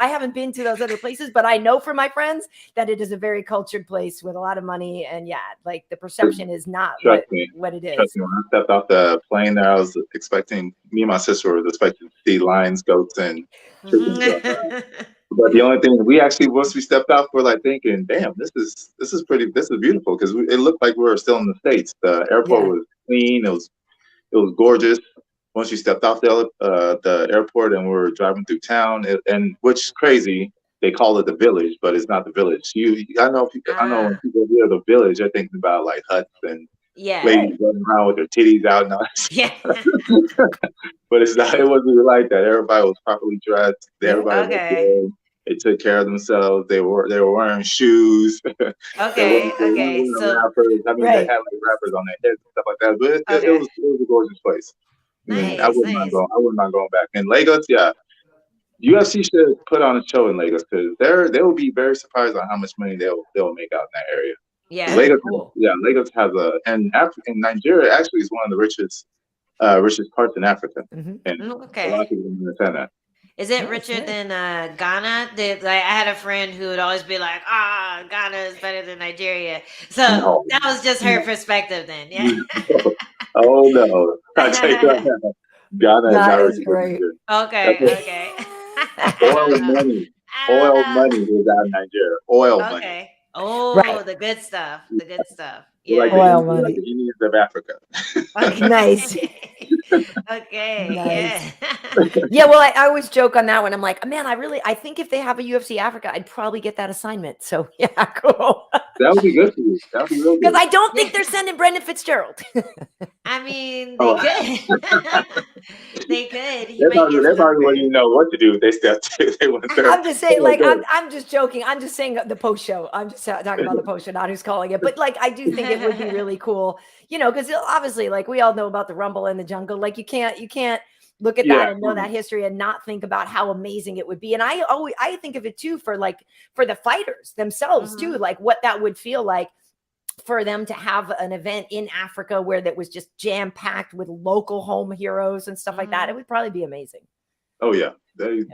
I haven't been to those other places, but I know from my friends that it is a very cultured place with a lot of money. And like the perception is not what it is.
Trust me, when I stepped off the plane there, I was expecting, me and my sister was expecting to see lions, goats, and chickens. But the only thing once we stepped off, we're like thinking, damn, this is beautiful, because it looked like we were still in the States. The airport was clean. It was gorgeous. Once you stepped off the airport and we were driving through town, and which is crazy, they call it the village, but it's not the village. I know when people hear the village, they're thinking about like huts and ladies running around with their titties out. But it's not. It wasn't even like that. Everybody was properly dressed. Everybody was good. They took care of themselves. They were wearing shoes.
So
rappers. They had like rappers on their heads and stuff like that. But it was a gorgeous place.
Nice,
I wouldn't mind going back. In Lagos, UFC should put on a show in Lagos, because they will be very surprised on how much money they'll make out in that area.
Yeah,
Lagos. Cool. Lagos has and Nigeria actually is one of the richest parts in Africa, and a lot of people don't understand that.
Is it richer than Ghana? I had a friend who would always be like, Ghana is better than Nigeria. So that was just her perspective then. Yeah.
Oh no. I tell you what, Ghana is
great.
Okay.
Oil money is out of Nigeria. Oil money.
Oh, the good stuff. Yeah.
Like the Indians of Africa.
Okay, nice.
Okay.
Nice. Yeah. Well, I always joke on that one. I'm like, man, I think if they have a UFC Africa, I'd probably get that assignment. So yeah, cool.
That would be good for you. That would be real good.
Because I don't think they're sending Brendan Fitzgerald.
I mean, they could. They could.
They're probably wouldn't know what to do if they stepped.
I'm just saying, like, I'm just joking. I'm just saying the post show. I'm just talking about the post show, not who's calling it. But like, I do think it would be really cool, because obviously, like, we all know about the Rumble in the Jungle. Like, you can't look at that and know that history and not think about how amazing it would be. And I think of it too for the fighters themselves too, like what that would feel like. for them to have an event in Africa where that was just jam packed with local home heroes and stuff like that, it would probably be amazing.
Oh yeah, they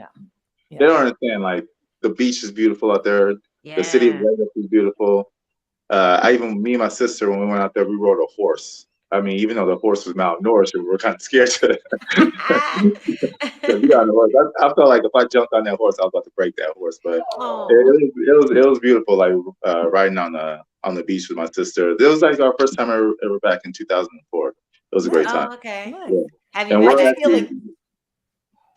don't understand. Like the beach is beautiful out there.
Yeah.
The city of Vegas is beautiful. Me and my sister, when we went out there, we rode a horse. I mean, even though the horse was malnourished, we were kind of scared to be on the horse. I felt like if I jumped on that horse, I was about to break that horse. But it was beautiful, like riding on the beach with my sister. It was like our first time ever back in 2004. It was a great time.
Okay.
Yeah.
Have you been back?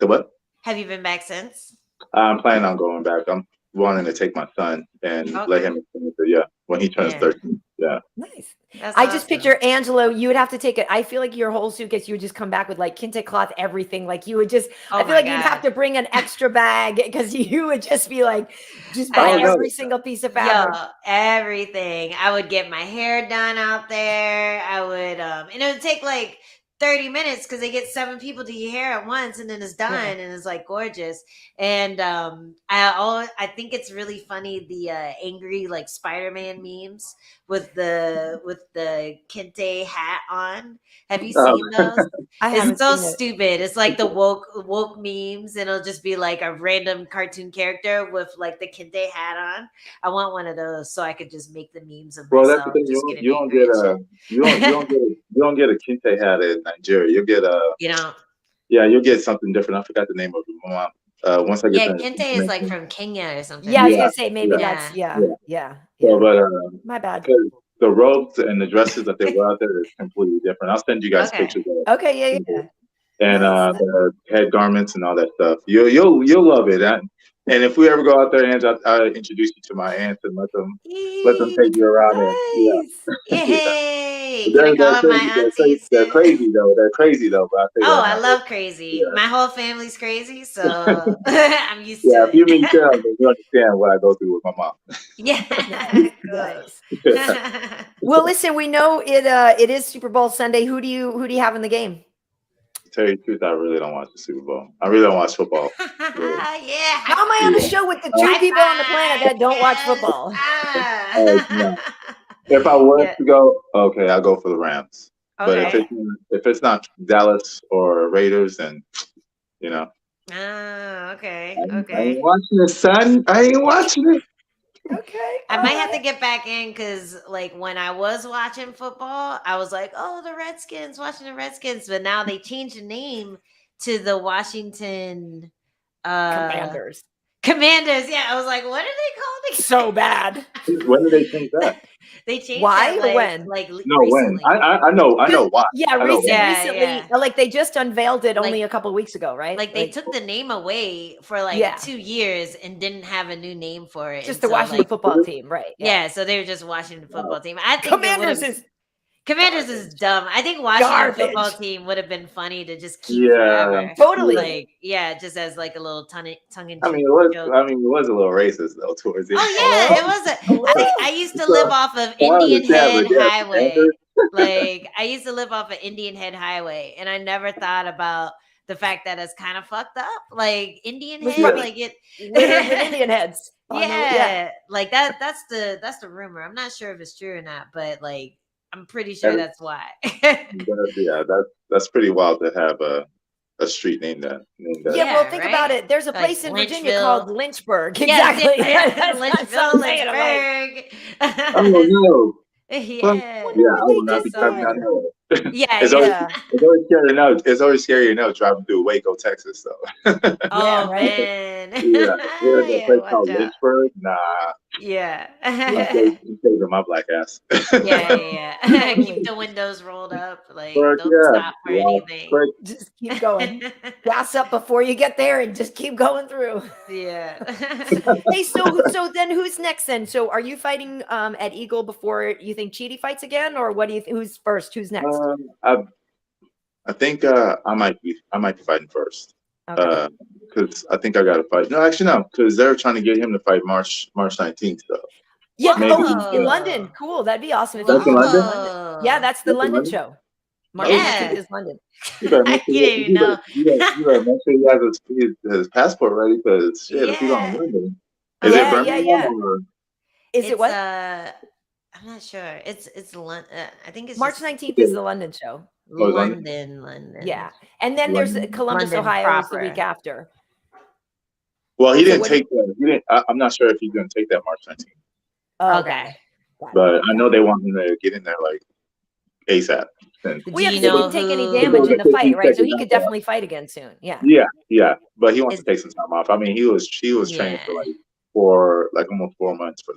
The what?
Have you been back since?
I'm planning on going back. I'm wanting to take my son and let him experience it. When he turns 13. Yeah.
Nice.
That's
I just picture Angelo. You would have to take it. I feel like your whole suitcase, you would just come back with like kente cloth, everything. Like you would just, I feel like you'd have to bring an extra bag because you would just be like, just buy every single piece of fabric.
Yo, everything. I would get my hair done out there. I would, and it would take like 30 minutes because they get 7 people to your hair at once and then it's done and it's like gorgeous. And I think it's really funny the angry like Spider-Man memes with the kente hat on. Have you seen those? It's so stupid. It's like the woke memes, and it'll just be like a random cartoon character with like the kente hat on. I want one of those so I could just make the memes of myself.
That's the thing. You don't get a kente hat in Nigeria. You'll get you'll get something different. I forgot the name of it. Once I get
kente is like from Kenya or something.
Yeah, I was gonna say maybe that's
So, but
my bad.
The robes and the dresses that they wear out there is completely different. I'll send you guys pictures of it. And the head garments and all that stuff. You'll love it. And if we ever go out there, Ange, I'll introduce you to my aunts and let them take you around
Yay! Can I call my aunties?
They're crazy though. But
I love crazy. Yeah. My whole family's crazy, so I'm used to it.
Yeah, if you meet them, you understand what I go through with my mom.
Nice.
Well, listen, we know it is Super Bowl Sunday. Who do you have in the game?
To tell you the truth, I really don't watch the Super Bowl. I really don't watch football.
Really.
How am I on the show with the 2 people on the planet that don't watch football?
No. If I were to go, okay, I'll go for the Rams. But if it's not Dallas or Raiders, then
okay.
I ain't watching it, son. I ain't watching it.
Okay.
I might have to get back in because, like, when I was watching football, I was like, "Oh, the Redskins, watching the Redskins," but now they changed the name to the Washington
Commanders.
Commanders, yeah. I was like, what are they called again?
So bad.
When did they change that?
They changed
why
that,
or when?
When? I know why.
Yeah, recently, like they just unveiled it only a couple of weeks ago, right?
Like they took the name away for 2 years and didn't have a new name for it.
Just the Washington football team, right?
Yeah, so they were just Washington football team. I think Commanders is dumb. I think Washington football team would have been funny to just keep forever.
Totally.
Just as like a little tongue in cheek.
I mean, it was a little racist though towards the end.
Oh yeah, it was. I used to live off of Indian Head Highway. Like I used to live off of Indian Head Highway, and I never thought about the fact that it's kind of fucked up. Like Indian Head, like it
with Indian heads.
Like that's the rumor. I'm not sure if it's true or not, but like. I'm pretty sure that's why.
That's pretty wild to have a street named that.
Yeah, well, think about it. There's a place in Virginia called Lynchburg. Exactly.
Lynchburg.
Oh no.
Yeah.
I will not be driving down there. It's always scary to know driving through Waco, Texas. So.
Oh man.
There's a place called Lynchburg. Nah.
Yeah.
I'm saving my black ass.
Yeah. Keep the windows rolled up. Like don't stop for anything.
Just keep going. Gas up before you get there, and just keep going through.
Yeah.
Hey, so then who's next? Then, so are you fighting at Eagle before you think Chidi fights again, or what do you? Who's first? Who's next?
I think I might be fighting first. Because I think I got to fight. No, actually no, because they're trying to get him to fight March 19th. So
yeah, in London. Cool, that'd be awesome. If
that's in London.
Yeah, that's the London show. March 19th is London.
You better make sure he has his passport ready because if he's on London, is it Birmingham?
Is it what?
I'm not sure. It's London. I think it's
March
just
19th is the London show.
Oh, it's London?
London.
Yeah. And then there's
London.
Columbus,
London
Ohio is the week
proper.
after.
Well, he
So
didn't
what do
take that. He didn't. I'm not sure if he's going to take that March 19th,
Oh,
Okay.
got it.
but I know they want him to get in there like ASAP. And
Do
Well, yeah,
you
because he
know
didn't take any
who
damage in the
Because
fight,
he's
right? So
taking
he could
knockouts.
definitely fight again soon. Yeah.
Yeah, but he wants
is?
to take some time off. I mean, he was training
Yeah,
for like almost 4 months for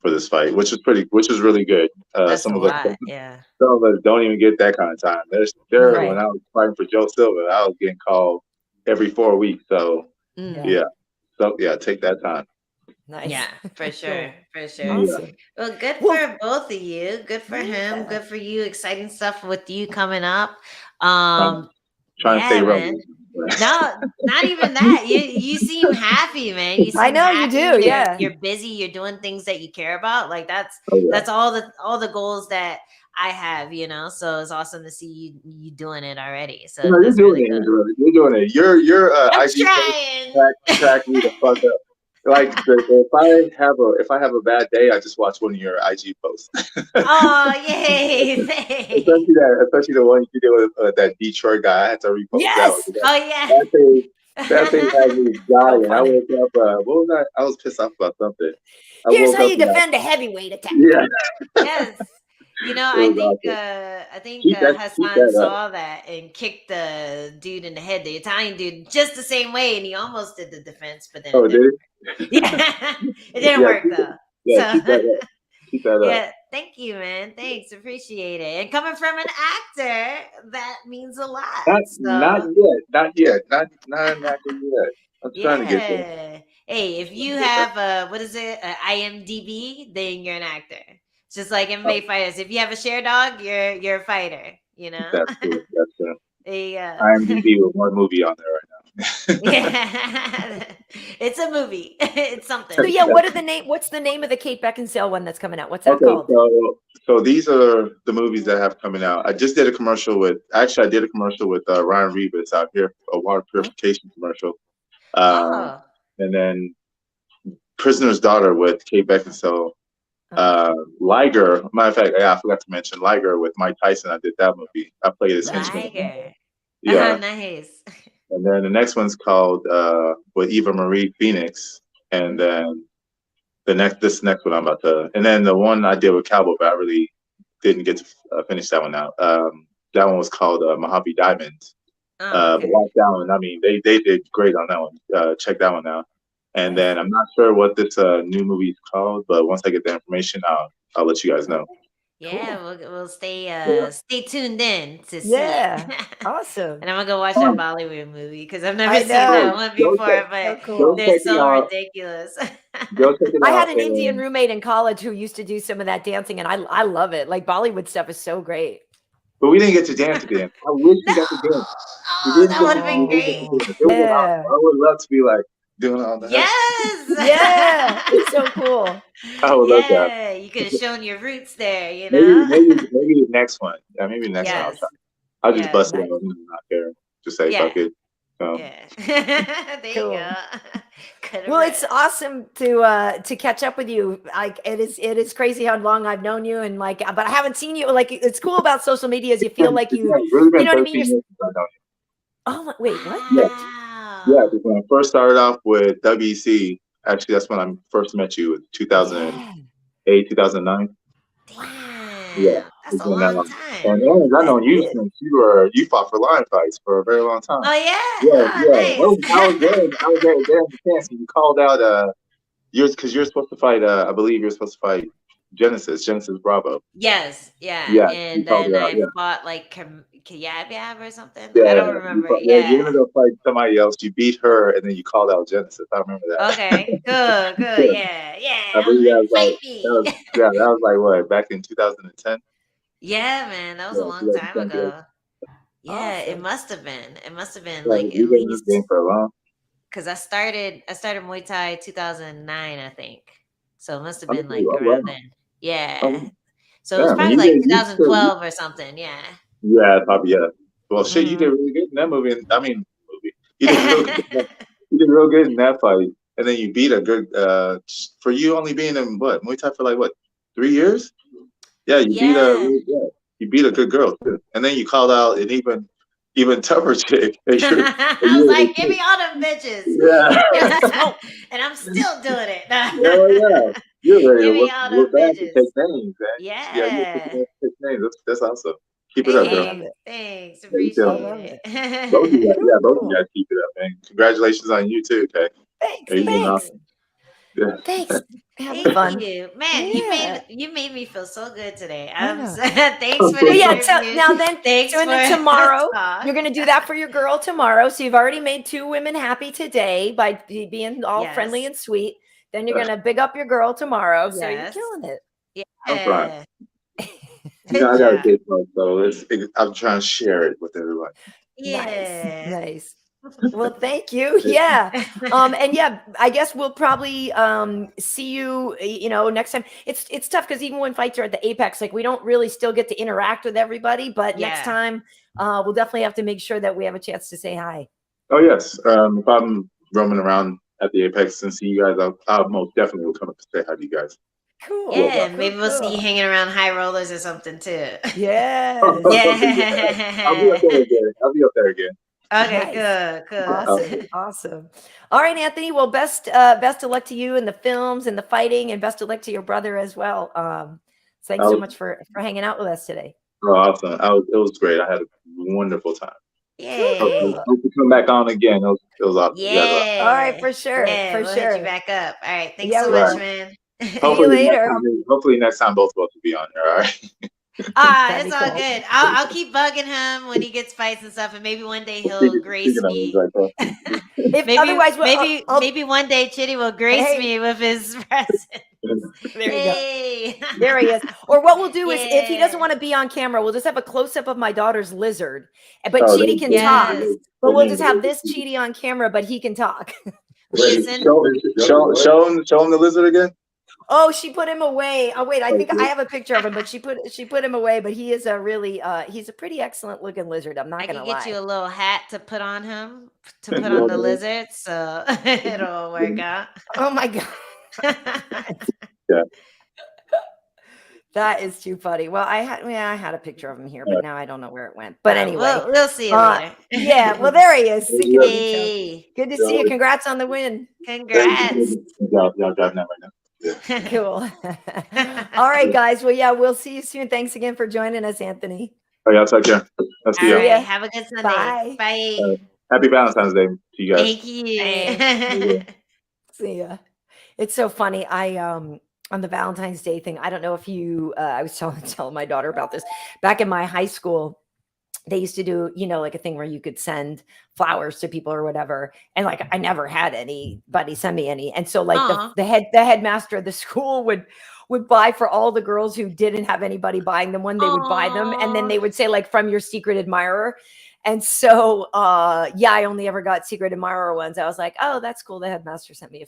this fight, which is really good.
that's
Some
a
of us
lot. Yeah.
don't even get that kind of time.
Right.
When I was fighting for Joe Silva, I was getting called every 4 weeks. So
Mm.
Yeah.
take that time.
Nice.
Yeah, for sure. For
Yeah.
sure.
Awesome.
Well, good
Well,
for both of you. Good for him.
yeah.
Good for you. Exciting stuff with you coming up.
Trying to stay
Yeah, man.
relevant.
No, not even that. You seem happy, man. You
I
seem
know you
happy.
do. Yeah.
You're busy. You're doing things that you care about. Like that's
Oh yeah.
that's all the goals that I have. So it's awesome to see you doing it already. So
No, you're
that's
doing
really
it.
good.
You're doing it. Your
I'm
IG
trying.
crack me the fuck up. Like if I have a bad day, I just watch one of your IG posts.
Oh, yay! Thanks.
especially the one you did with that Detroit guy. I had to repost that one.
Yes.
Oh yeah.
That thing had me
So
dying. I
funny.
woke up. What was I? I was pissed off about something. I
Here's
woke
how
up
you
and
defend a heavyweight attack.
yeah,
Yes.
it
I
was
think
awesome. Keep
Hassan
that up.
saw that and kicked the dude in the head, the Italian dude, just the same way, and he almost did the defense, but then
Oh,
it
did
didn't.
it?
Yeah, it didn't
Yeah,
work though.
keep that
So
up. Keep that up.
yeah, thank you, man. Thanks, appreciate it. And coming from an actor, that means a lot.
Not
So
yet. Not an actor yet. I'm trying to get there.
yeah. Hey, if you have what is it, a IMDb, then you're an actor. It's just like MMA fighters. If you have a share dog, you're a fighter.
That's true. That's true.
There you go.
IMDb with one movie on there right now.
Yeah, it's a movie. It's something.
So yeah, what's the name of the Kate Beckinsale one that's coming out? What's that
Okay,
called?
so these are the movies that have coming out. I did a commercial with Ryan Reeves out here, a water purification commercial.
Oh,
And then Prisoner's Daughter with Kate Beckinsale. Liger, matter of fact, I forgot to mention Liger with Mike Tyson. I did that movie. I played his henchman.
Liger.
Yeah.
Nice.
And then the next one's called with Eva Marie Phoenix. And then this next one I'm about to, and then the one I did with Cowboy, but I really didn't get to finish that one out. That one was called Mojave Diamonds.
Oh,
But watch that one. I mean, they did great on that one. Check that one out. And then I'm not sure what this new movie is called, but once I get the information, I'll let you guys know.
yeah, we'll stay tuned in to see.
Yeah. Awesome.
And I'm gonna go watch that Bollywood movie because I've never
I
seen that
know.
one before, but
So cool.
they're so ridiculous.
Go check it
I
out.
had an Indian roommate in college who used to do some of that dancing, and I love it. Like Bollywood stuff is so great.
But we didn't get to dance again. I wish we got to dance.
Oh, that would have been great.
Yeah.
I would love to be like doing all that.
Yes.
Yeah. It's so cool.
I would love that.
Yeah, you could have shown your roots there, you know.
Maybe the next one. Yeah, maybe the next one.
Yes.
I'll just
Yes.
bust it
Nice.
out. Not care. Just say
Yeah.
fuck it.
Yeah. There
Cool.
you go. Could've
Well, it's
read.
awesome to catch up with you. Like it is crazy how long I've known you, and like, but I haven't seen you. Like, it's cool about social media is you feel like
It's
you
really been
you know what I
13
mean.
years since I've known you.
Oh wait, what?
Wow.
Yeah, because when I first started off with WEC, actually that's when I first met you. It was 2008, 2009.
Damn.
Yeah,
That's
it's
a
been that
long
long.
time.
And I know you
That is.
since you fought for lion fights for a very long time.
Oh yeah.
Yeah.
Oh, nice.
I was there in the chance, and you called out because you're supposed to fight. I believe you're supposed to fight Genesis Bravo.
Yes. Yeah.
Yeah,
And
you called
then
it out.
I
Yeah.
fought like Kayab or something.
Yeah,
I don't remember.
you
Yeah.
ended up fighting somebody else. You beat her, and then you called out Genesis. I remember that.
Okay. Good. Yeah.
I
I was
believe that was
like,
like
fight me.
that was like what, back in 2010.
Yeah, man. That was a
Yeah,
long time
2010.
ago. Yeah, it
Awesome.
must have been. It must have been
Yeah,
like
you've
at
been in this
least
game for a long.
because I started Muay Thai 2009, I think. So it must have been
Oh,
like
wow.
around then. Yeah.
Oh,
So it was
yeah,
probably
man,
like
you
2012 or something. Yeah.
yeah, probably yeah. Well, shit, you
Mhm.
did really good in that movie. You did real good. You did real good in that fight, and then you beat a good. For you only being in what Muay Thai for like what 3 years. Yeah, you beat a good girl too, and then you called out an even tougher chick.
I was like, give me all them bitches.
Yeah.
And I'm still doing it.
Yeah. You're ready
Give
to
me all them
look back and
bitches.
take names, man.
Yeah.
Take names. That's awesome. Keep it up, girl.
Thanks.
you
Appreciate
too.
it.
Both of you guys, both of
Cool.
you guys keep it up, man. Congratulations on you too, okay?
Thanks.
You're doing
Thanks.
awesome. Yeah.
Thanks. Having
Thank
fun.
you, man.
Yeah.
You made me feel so good today.
I know.
Thanks for
But
the
yeah,
interview.
now then,
Thanks
so
for
then tomorrow,
talk.
you're going to do that for your girl tomorrow. So you've already made 2 women happy today by being all friendly and sweet. Then you're going to big up your girl tomorrow. So you're killing it.
Yeah.
I'm trying.
Good
I got a
job.
big one, so I'm trying to share it with everyone.
Yeah.
Nice. Well, thank you. Yeah. And yeah, I guess we'll probably see you, next time. It's tough because even when fights are at the Apex, like we don't really still get to interact with everybody, but next time we'll definitely have to make sure that we have a chance to say hi.
Oh yes. If I'm roaming around at the Apex and see you guys, I'll most definitely will come up to say hi to you guys.
Cool.
Yeah, maybe we'll see you hanging around High Rollers or something too.
Yeah.
I'll be up there again.
Okay,
Nice.
good.
Awesome. All right, Anthony. Well, best of luck to you in the films and the fighting, and best of luck to your brother as well. Thanks so much for hanging out with us today.
Oh, awesome. It was great. I had a wonderful time.
Yay.
Hope to come back on again. It was awesome.
Yeah.
All right, for sure.
Yeah, we'll hit you back up. All right. Thanks so
we
much,
will.
man.
See you later.
Hopefully next time both of us will be on there. All right.
It's all good. I'll keep bugging him when he gets fights and stuff, and maybe one day he'll grace me. Maybe one day Chitty will grace me with his presence.
There you go. There he is. Or what we'll do is, if he doesn't want to be on camera, we'll just have a close-up of my daughter's lizard. But Chitty can talk. But we'll just have this Chitty on camera, but he can talk.
Show him the lizard again.
Oh, she put him away. Oh, wait, I think I have a picture of him, but she put him away. But he is a really he's a pretty excellent looking lizard. I'm not gonna lie. I can
get you a little hat to put on him, to put on the lizard, so it'll work out.
Oh my god.
Yeah.
That is too funny. Well, I had a picture of him here, but now I don't know where it went. But anyway,
we'll see you later.
Yeah, well, there he is.
Hey.
Good to see you. Congrats on the win.
Congrats.
Y'all driving that right now.
Yeah. Cool. All right, guys. Well, yeah, we'll see you soon. Thanks again for joining us, Anthony.
Oh, y'all take care. I'll see you.
Right, have a good Sunday.
Bye.
Happy Valentine's Day to you guys.
Thank you.
See ya. It's so funny. On the Valentine's Day thing, I don't know if you, I was telling my daughter about this. Back in my high school, they used to do, like a thing where you could send flowers to people or whatever. And like, I never had anybody send me any. And so like the headmaster of the school would buy for all the girls who didn't have anybody buying them one, they would buy them. And then they would say like, from your secret admirer. And so, I only ever got secret admirer ones. I was like, oh, that's cool. The headmaster sent me a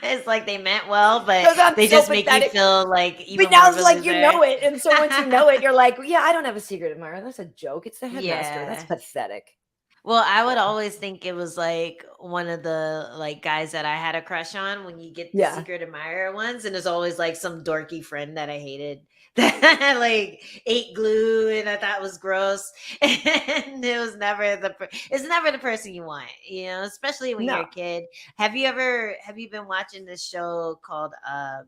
It's like they meant well, but they just make you feel like even
but now
more
it's like you know it. And so once you know it, you're like, yeah, I don't have a secret admirer. That's a joke. It's the headmaster. That's pathetic.
Well, I would always think it was like one of the like guys that I had a crush on when you get the secret admirer ones, and there's always like some dorky friend that I hated that like ate glue and I thought was gross, and it was never it's never the person you want, especially when you're a kid. Have you been watching this show called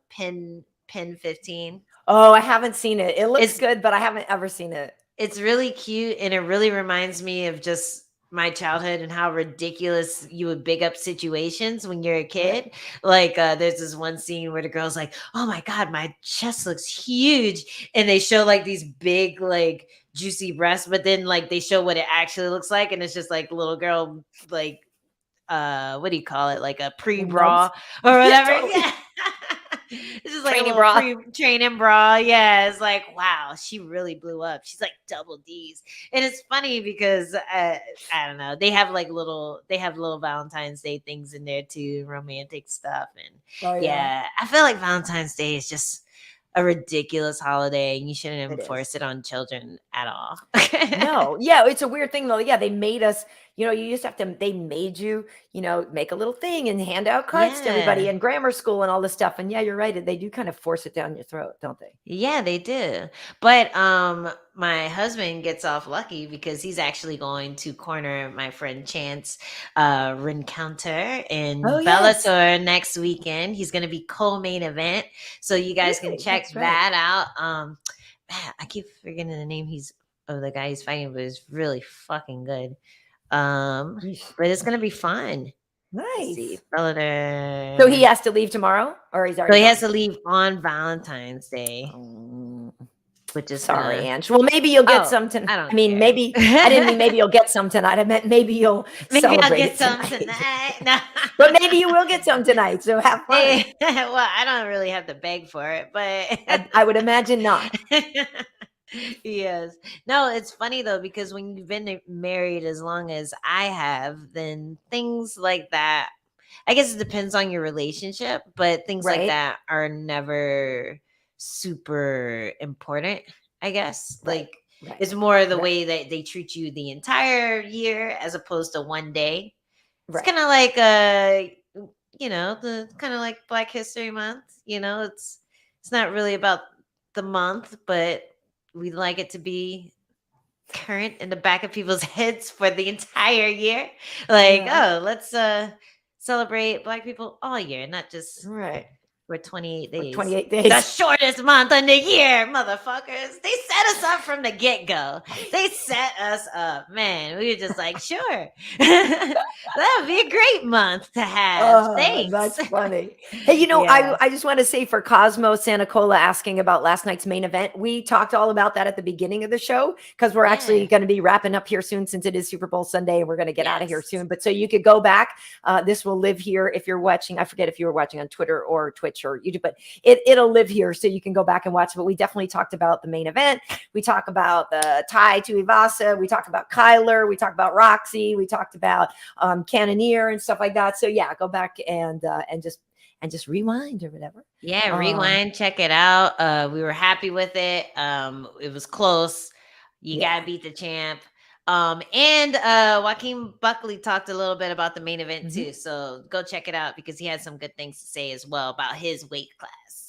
Pin 15?
Oh, I haven't seen it. It looks good, but I haven't ever seen it.
It's really cute, and it really reminds me of just my childhood and how ridiculous you would big up situations when you're a kid. Like there's this one scene where the girl's like, oh my God, my chest looks huge. And they show like these big, like juicy breasts, but then like they show what it actually looks like. And it's just like a little girl, like, what do you call it? Like a pre-bra or whatever.
Yeah, totally.
It's just like training bra. Training bra. Yeah. It's like, wow, she really blew up. She's like double D's. And it's funny because I don't know. They have little Valentine's Day things in there too, romantic stuff. And I feel like Valentine's Day is just a ridiculous holiday, and you shouldn't enforce it on children at all.
No. Yeah. It's a weird thing though. Yeah. They made us, you know, you used to have to, they made you, you know, make a little thing and hand out cards to everybody in grammar school and all this stuff. And yeah, you're right. They do kind of force it down your throat, don't they?
Yeah, they do. But my husband gets off lucky because he's actually going to corner my friend Chance Rencounter in Bellator next weekend. He's going to be co-main event, so you guys can check that out. I keep forgetting the name of the guy he's fighting, but it's really fucking good. But it's going to be fun.
Nice.
See, Bellator.
So he has to leave tomorrow, or he's already.
So he has to leave on Valentine's Day. Which is
sorry, Ange. Well, maybe you'll get some tonight. I mean, maybe I didn't mean maybe you'll get some tonight. I meant maybe you'll celebrate I'll get some tonight. No. But maybe you will get some tonight. So have fun.
Well, I don't really have to beg for it, but
I would imagine not.
Yes. No, it's funny though, because when you've been married as long as I have, then things like that, I guess it depends on your relationship, but things like that are never super important, I guess. Like it's more the way that they treat you the entire year as opposed to one day. It's kind of like you know, the kind of like Black History Month, you know, it's not really about the month, but we like it to be current in the back of people's heads for the entire year. Like, oh, let's celebrate Black people all year, not just for 28 days.
28 days.
The shortest month in the year, motherfuckers. They set us up from the get-go. They set us up. Man, we were just like, sure. That would be a great month to have. Thanks.
That's funny. Hey, you know, I just want to say for Cosmo Santacola asking about last night's main event, we talked all about that at the beginning of the show because we're actually going to be wrapping up here soon since it is Super Bowl Sunday and we're going to get out of here soon. But so you could go back. This will live here if you're watching. I forget if you were watching on Twitter or Twitch or YouTube, but it'll live here so you can go back and watch it. But we definitely talked about the main event. We talk about the tie to Ivasa. We talked about Kyler. We talked about Roxy. We talked about Cannoneer and stuff like that. So yeah, go back and just rewind or whatever.
Yeah, rewind, check it out. We were happy with it. It was close. You gotta beat the champ. And Joaquin Buckley talked a little bit about the main event too. So go check it out because he had some good things to say as well about his weight class.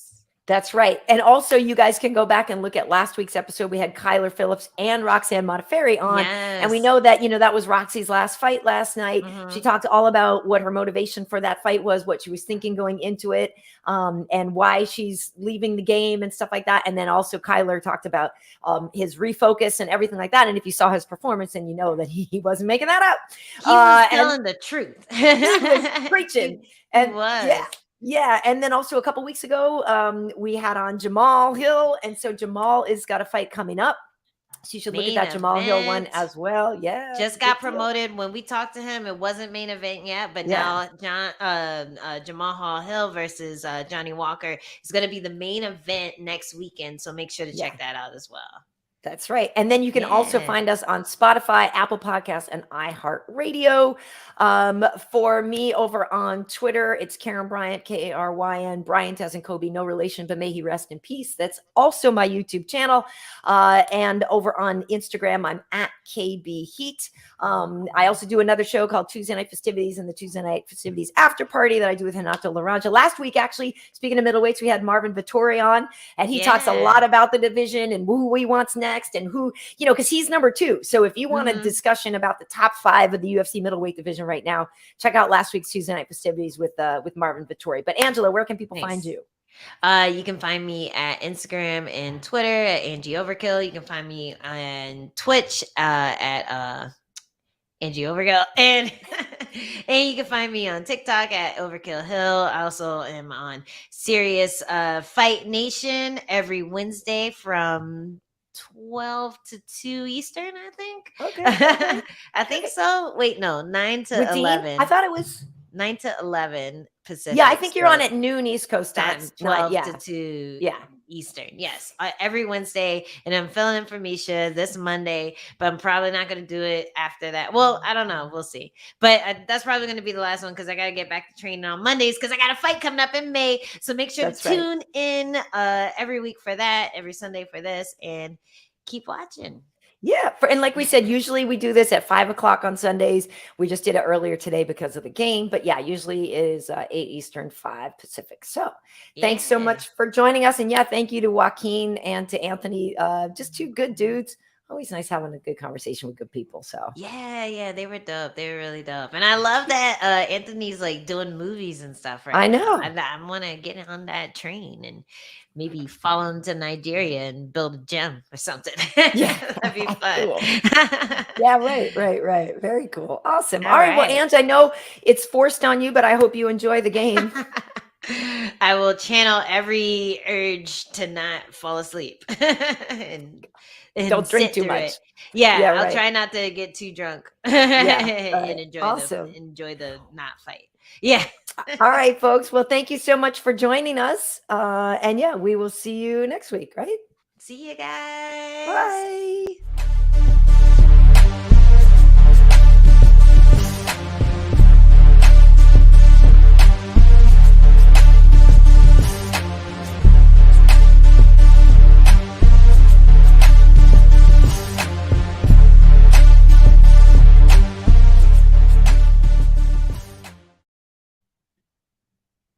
That's right. And also you guys can go back and look at last week's episode. We had Kyler Phillips and Roxanne Modafferi on. And we know that, you know, that was Roxy's last fight last night. She talked all about what her motivation for that fight was, what she was thinking going into it, and why she's leaving the game and stuff like that. And then also Kyler talked about his refocus and everything like that. And if you saw his performance, then you know that he wasn't making that up.
He was telling the truth.
He was preaching. And
he was.
Yeah. And then also a couple weeks ago, we had on Jamal Hill. And so Jamal is got a fight coming up. So you should look at that Jamal Hill one as well. Yeah.
Just got promoted. When we talked to him, it wasn't main event yet, but now Jamal Hill versus Johnny Walker is going to be the main event next weekend. So make sure to check that out as well.
That's right. And then you can also find us on Spotify, Apple Podcasts, and iHeartRadio. For me over on Twitter, it's Karyn Bryant, Karyn. Bryant as in Kobe, no relation, but may he rest in peace. That's also my YouTube channel. And over on Instagram, I'm at KB Heat. I also do another show called Tuesday Night Festivities and the Tuesday Night Festivities After Party that I do with Hinato Laranja. Last week, actually, speaking of middleweights, we had Marvin Vittori on, and he talks a lot about the division and who he wants next and who, you know, because he's number 2. So if you want a discussion about the top 5 of the UFC middleweight division right now, check out last week's Tuesday Night Festivities with Marvin Vittori. But Angela, where can people find you?
You can find me at Instagram and Twitter at Angie Overkill. You can find me on Twitch at Angie Overkill, and you can find me on TikTok at Overkill Hill. I also am on Serious Fight Nation every Wednesday from 12 to 2 Eastern, I think.
Okay.
I think so. Wait, no, 9 to 11.
I thought it was
9 to 11 Pacific.
Yeah, I think you're on at noon East Coast time.
That's 12 to 2 Eastern. Yes, every Wednesday. And I'm filling in for Misha this Monday, but I'm probably not going to do it after that. Well, I don't know. We'll see. But that's probably going to be the last one because I got to get back to training on Mondays because I got a fight coming up in May. So make sure to tune in every week for that, every Sunday for this, and keep watching.
Yeah. And like we said, usually we do this at 5 o'clock on Sundays. We just did it earlier today because of the game. But yeah, usually it is 8 Eastern, 5 Pacific. So thanks so much for joining us. And yeah, thank you to Joaquin and to Anthony. Just two good dudes. Always nice having a good conversation with good people. So
yeah, they were dope. They were really dope, and I love that Anthony's like doing movies and stuff right
I
now.
know.
I want to get on that train and maybe fall into Nigeria and build a gym or something.
Yeah.
That'd be fun.
Cool. Yeah, right. Very cool. Awesome. All
All
right. Well,
right.
Ange, I know it's forced on you, but I hope you enjoy the game.
I will channel every urge to not fall asleep and
Don't drink
sit
too
through
much.
it. Yeah,
Yeah,
I'll
right.
try not to get too drunk
Yeah.
and enjoy
Awesome.
the not fight. Yeah.
All right, folks. Well, thank you so much for joining us. And yeah, we will see you next week, right?
See you guys.
Bye.